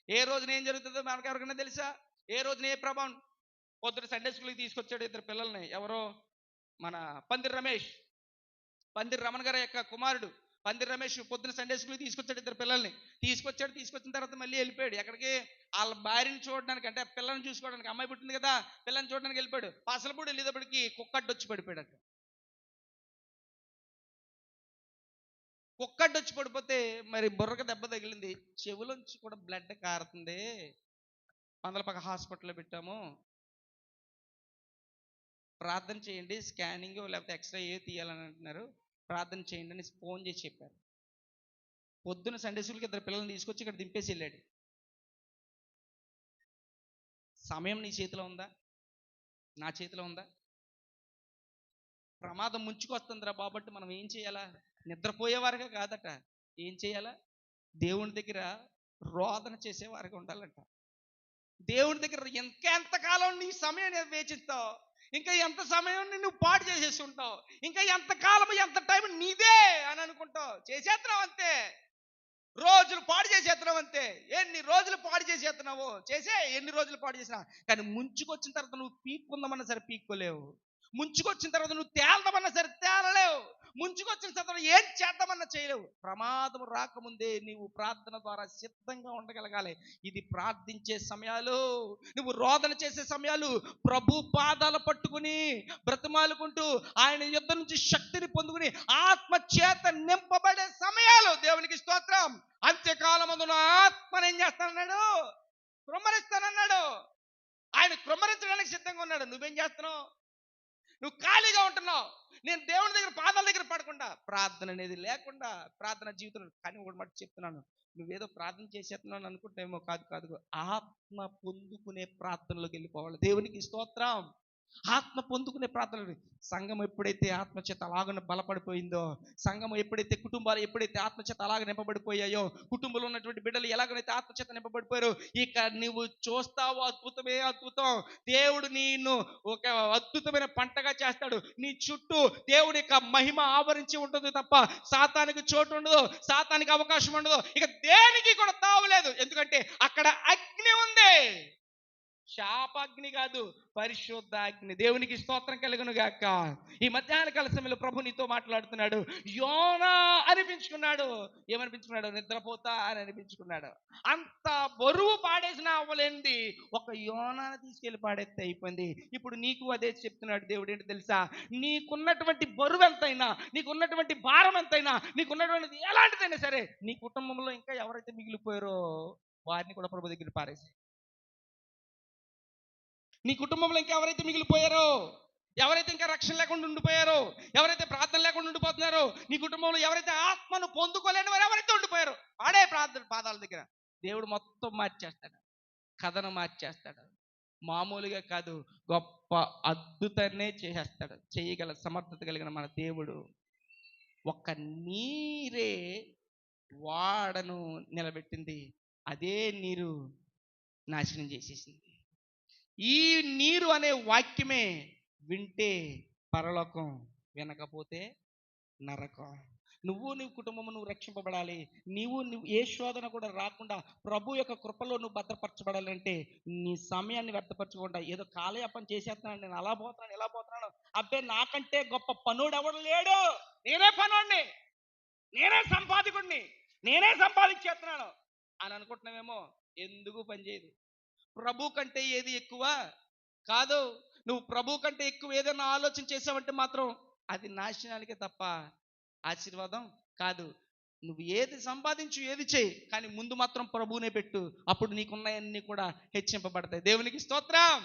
ఏ రోజున ఏం జరుగుతుందో మనకు ఎవరికైనా తెలుసా? ఏ రోజున ఏ ప్రభావం? పొద్దున సండే స్కూల్కి తీసుకొచ్చాడు ఇద్దరు పిల్లల్ని. ఎవరో మన పందిరి రమణ గారి యొక్క కుమారుడు పందిరి రమేష్ పొద్దున సండే స్కూల్కి తీసుకొచ్చాడు ఇద్దరు పిల్లల్ని. తీసుకొచ్చిన తర్వాత మళ్ళీ వెళ్ళిపోయాడు. ఎక్కడికి? వాళ్ళ భార్యని చూడడానికి, అంటే పిల్లల్ని చూసుకోవడానికి. అమ్మాయి పుట్టింది కదా, పిల్లల్ని చూడడానికి వెళ్ళిపోయాడు. పాసలపూడి వెళ్ళేటప్పటికి కుక్కడ్డొచ్చి పడిపోయాడు. కుక్కడ్డొచ్చి పడిపోతే మరి బుర్రకు దెబ్బ తగిలింది, చెవులోంచి కూడా బ్లడ్ కారుతుంది. పందలపక్క హాస్పిటల్లో పెట్టాము, ప్రార్థన చేయండి, స్కానింగ్ లేకపోతే ఎక్స్రే ఏ తీయాలని అంటున్నారు, ప్రార్థన చేయండి అని ఫోన్ చేసి చెప్పారు. పొద్దున సండే స్కూల్కి ఇద్దరు పిల్లల్ని తీసుకొచ్చి ఇక్కడ దింపేసి వెళ్ళాడు. సమయం నీ చేతిలో ఉందా? నా చేతిలో ఉందా? ప్రమాదం ముంచుకొస్తుందిరా బాబట్టి మనం ఏం చేయాలా? నిద్రపోయేవారుగా కాదట, ఏం చేయాలా? దేవుని దగ్గర రోదన చేసేవారుగా ఉండాలంట. దేవుని దగ్గర ఇంకెంతకాలం నీ సమయాన్ని వేచిస్తావు? ఇంకా ఎంత సమయం నువ్వు పాడు చేసేసి ఉంటావు? ఇంకా ఎంతకాలం, ఎంత టైం నీదే అని అనుకుంటావు? చేసేస్తున్నావు అంతే, రోజులు పాడు చేసేస్తున్నావు అంతే. ఎన్ని రోజులు పాడు చేసేస్తున్నావు ఎన్ని రోజులు పాడు చేసినా, కానీ ముంచుకొచ్చిన తర్వాత నువ్వు పీక్కుందామన్నా సరే పీక్కోలేవు. ముంచుకొచ్చిన తర్వాత నువ్వు తేలదామన్నా సరే తేలలేవు. ముంచుకొచ్చిన తర్వాత ఏం చేద్దామన్నా చేయలేవు. ప్రమాదం రాకముందే నీవు ప్రార్థన ద్వారా సిద్ధంగా ఉండగలగాలి. ఇది ప్రార్థించే సమయాలు, నువ్వు రోదన చేసే సమయాలు, ప్రభు పాదాలు పట్టుకుని బ్రతిమాలుకుంటూ ఆయన యుద్ధ నుంచి శక్తిని పొందుకుని ఆత్మ చేత నింపబడే సమయాలు. దేవునికి స్తోత్రం. అంత్యకాలమందు నా ఆత్మను ఏం చేస్తానన్నాడు? కృమ్మరిస్తానన్నాడు. ఆయన కృమ్మరించడానికి సిద్ధంగా ఉన్నాడు. నువ్వేం చేస్తున్నావు? నువ్వు ఖాళీగా ఉంటున్నావు. నేను దేవుని దగ్గర పాదాల దగ్గర పడకుండా, ప్రార్థన అనేది లేకుండా ప్రార్థన జీవితంలో. కానీ ఒకటి మాట చెప్తున్నాను, నువ్వేదో ప్రార్థన చేసేస్తున్నాను అనుకుంటేమో కాదు, ఆత్మ పొందుకునే ప్రార్థనలోకి వెళ్ళిపోవాలి. దేవునికి స్తోత్రం. ఆత్మ పొందుకునే ప్రార్థనలు. సంఘం ఎప్పుడైతే ఆత్మచేత అలాగనే బలపడిపోయిందో, సంఘం ఎప్పుడైతే, కుటుంబాలు ఎప్పుడైతే ఆత్మచేత అలాగ నింపబడిపోయాయో, కుటుంబంలో ఉన్నటువంటి బిడ్డలు ఎలాగైతే ఆత్మచేత నింపబడిపోయారో, ఇక నువ్వు చూస్తావు అద్భుతమే అద్భుతం. దేవుడు నిన్ను ఒక అద్భుతమైన పంటగా చేస్తాడు. నీ చుట్టూ దేవుడి యొక్క మహిమ ఆవరించి ఉంటుంది తప్ప సాతానికి చోటు ఉండదు, సాతానికి అవకాశం ఉండదు. ఇక దేనికి కూడా తావులేదు. ఎందుకంటే అక్కడ అగ్ని ఉంది. శాపాగ్ని కాదు, పరిశుద్ధాగ్ని. దేవునికి స్తోత్రం కలుగును గాక. ఈ మధ్యాహ్న కాల సమయంలో ప్రభు నీతో మాట్లాడుతున్నాడు. యోనా అనిపించుకున్నాడు. ఏమనిపించుకున్నాడు? నిద్రపోతా అని అనిపించుకున్నాడు. అంత బరువు పాడేసిన అవ్వలేంది ఒక యోనాను తీసుకెళ్లి పాడేస్తే అయిపోయింది. ఇప్పుడు నీకు అదే చెప్తున్నాడు దేవుడు. ఏంటి తెలుసా? నీకున్నటువంటి బరువు ఎంతైనా, నీకున్నటువంటి భారం ఎంతైనా, నీకున్నటువంటి ఎలాంటిదైనా సరే, నీ కుటుంబంలో ఇంకా ఎవరైతే మిగిలిపోయారో వారిని కూడా ప్రభు దగ్గర పారేసి. నీ కుటుంబంలో ఇంకా ఎవరైతే మిగిలిపోయారో, ఎవరైతే ఇంకా రక్షణ లేకుండా ఉండిపోయారో, ఎవరైతే ప్రార్థన లేకుండా ఉండిపోతున్నారో, నీ కుటుంబంలో ఎవరైతే ఆత్మను పొందుకోలేని వారు ఎవరైతే ఉండిపోయారో, వాడే ప్రార్థన పాదాల దగ్గర దేవుడు మొత్తం మార్చేస్తాడు, కథను మార్చేస్తాడు. మామూలుగా కాదు, గొప్ప అద్భుతాన్నే చేసేస్తాడు. చేయగల సమర్థత కలిగిన మన దేవుడు. ఒక్క నీరే వాడను నిలబెట్టింది, అదే నీరు నాశనం చేసేసింది. ఈ నీరు అనే వాక్యమే వింటే పరలోకం, వినకపోతే నరకం. నీ కుటుంబము నువ్వు రక్షింపబడాలి. నువ్వు ఏ శోధన కూడా రాకుండా ప్రభు యొక్క కృపలో నువ్వు భద్రపరచబడాలంటే నీ సమయాన్ని వ్యర్థపరచకుండా ఏదో కాలయాపన చేసేస్తున్నాను, నేను అలా పోతున్నాను ఇలా పోతున్నాను, అబ్బే నాకంటే గొప్ప పనుడు ఎవడు లేడు, నేనే పనుడిని, నేనే సంపాదకుడిని, నేనే సంపాదించేస్తున్నాను అని అనుకుంటున్నావేమో. ఎందుకు పనిచేయదు. ప్రభు కంటే ఏది ఎక్కువ కాదు. నువ్వు ప్రభు కంటే ఎక్కువ ఏదైనా ఆలోచన చేసావంటే మాత్రం అది నాశనానికే తప్ప ఆశీర్వాదం కాదు. నువ్వు ఏది సంపాదించు, ఏది చేయి, కానీ ముందు మాత్రం ప్రభువునే పెట్టు. అప్పుడు నీకున్నాయన్నీ కూడా హెచ్చింపబడతాయి. దేవునికి స్తోత్రం.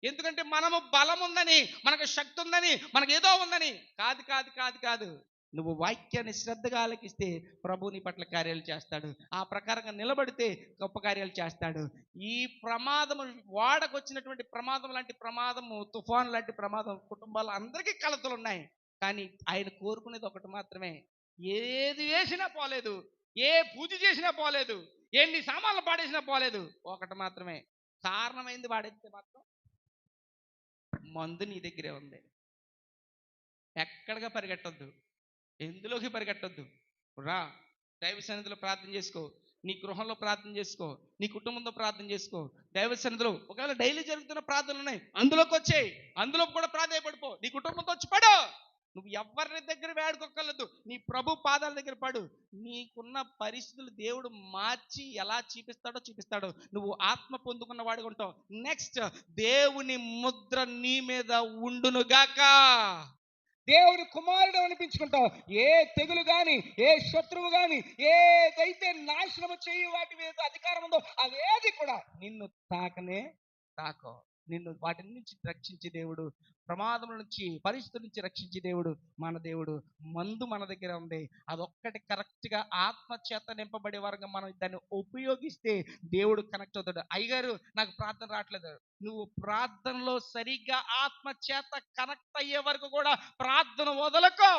ఎందుకంటే మనము బలం ఉందని, మనకు శక్తి ఉందని, మనకు ఏదో ఉందని కాదు కాదు కాదు కాదు. నువ్వు వాక్యాన్ని శ్రద్ధగా ఆలకిస్తే ప్రభు నీ పట్ల కార్యాలు చేస్తాడు. ఆ ప్రకారంగా నిలబడితే గొప్ప కార్యాలు చేస్తాడు. ఈ ప్రమాదము, వాడకొచ్చినటువంటి ప్రమాదం లాంటి ప్రమాదము, తుఫాన్ లాంటి ప్రమాదం కుటుంబాలు అందరికీ కలతలు ఉన్నాయి. కానీ ఆయన కోరుకునేది ఒకటి మాత్రమే. ఏది వేసినా పోలేదు, ఏ పూజ చేసినా పోలేదు, ఎన్ని సామాన్లు పాడేసినా పోలేదు, ఒకటి మాత్రమే. కారణమైంది వాడేస్తే మాత్రం మందు నీ దగ్గరే ఉంది. ఎక్కడిగా పరిగెట్టొద్దు, ఎందులోకి పరిగెట్టొద్దు. రా, దైవ సన్నిధిలో ప్రార్థన చేసుకో, నీ గృహంలో ప్రార్థన చేసుకో, నీ కుటుంబంతో ప్రార్థన చేసుకో. దైవ సన్నిధిలో ఒకవేళ డైలీ జరుగుతున్న ప్రార్థనలు ఉన్నాయి, అందులోకి వచ్చేయి, అందులో కూడా ప్రాధాన్యపడిపో. నీ కుటుంబంతో వచ్చి పడు. నువ్వు ఎవరి దగ్గర వేడుకోగలదు, నీ ప్రభు పాదాల దగ్గర పడు. నీకున్న పరిస్థితులు దేవుడు మార్చి ఎలా చూపిస్తాడో. నువ్వు ఆత్మ పొందుకున్న వాడిగా ఉంటావు. నెక్స్ట్, దేవుని ముద్ర నీ మీద ఉండునుగాక. దేవుని కుమారుడు అనిపించుకుంటావు. ఏ తెగులు గాని, ఏ శత్రువు గాని, ఏదైతే నాశనము చేయి వాటి మీద అధికారం ఉందో అవేది కూడా నిన్ను తాకో. నిన్ను వాటి నుంచి రక్షించే దేవుడు, ప్రమాదం నుంచి, పరిస్థితుల నుంచి రక్షించే దేవుడు మన దేవుడు. మందు మన దగ్గర ఉంది, అదొక్కటి కరెక్ట్గా ఆత్మ చేత నింపబడే వరకు మనం దాన్ని ఉపయోగిస్తే దేవుడు కనెక్ట్ అవుతాడు. అయ్యగారు నాకు ప్రార్థన రావట్లేదు, నువ్వు ప్రార్థనలో సరిగ్గా ఆత్మ చేత కనెక్ట్ అయ్యే వరకు కూడా ప్రార్థన వదలకో,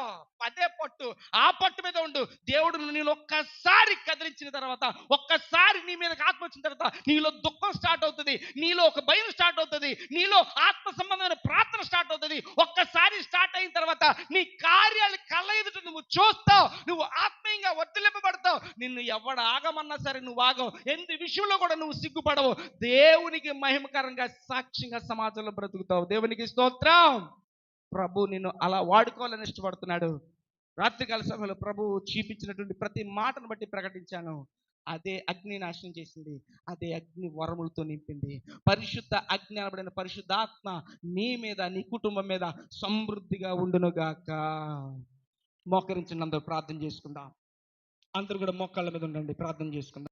అదే పట్టు, ఆ పట్టు మీద ఉండు. దేవుడు నేను ఒక్కసారి కదిలించిన తర్వాత, ఒక్కసారి నీ మీద ఆత్మ వచ్చిన తర్వాత నీలో దుఃఖం స్టార్ట్ అవుతుంది, నీలో ఒక భయం స్టార్ట్ అవుతుంది, నీలో ఆత్మ సంబంధమైన ప్రార్థన స్టార్ట్ అవుతుంది. ఒక్కసారి స్టార్ట్ అయిన తర్వాత నీ కార్యాలు కళ్ళ ఎదుట నువ్వు చూస్తావు, నువ్వు ఆత్మీయంగా వర్తిలింపబడతావు. నిన్ను ఎవడు ఆగమన్నా సరే నువ్వు ఆగవు, ఎందు విషయంలో కూడా నువ్వు సిగ్గుపడవు. దేవునికి మహిమకరంగా సాక్ష్యంగా సమాజంలో బ్రతుకుతావు. దేవునికి స్తోత్రం. ప్రభు నిన్ను అలా వాడుకోవాలని ఇష్టపడుతున్నాడు. రాత్రికాల సమయంలో ప్రభు చూపించినటువంటి ప్రతి మాటను బట్టి ప్రకటించాను. అదే అగ్ని నాశనం చేసింది, అదే అగ్ని వరములతో నింపింది. పరిశుద్ధ అగ్ని అనబడిన పరిశుద్ధాత్మ నీ మీద, నీ కుటుంబం మీద సమృద్ధిగా ఉండునుగాక. మోకరించిన అందరూ ప్రార్థన చేసుకుందాం. అందరూ కూడా మోకాళ్ళ మీద ఉండండి, ప్రార్థన చేసుకుందాం.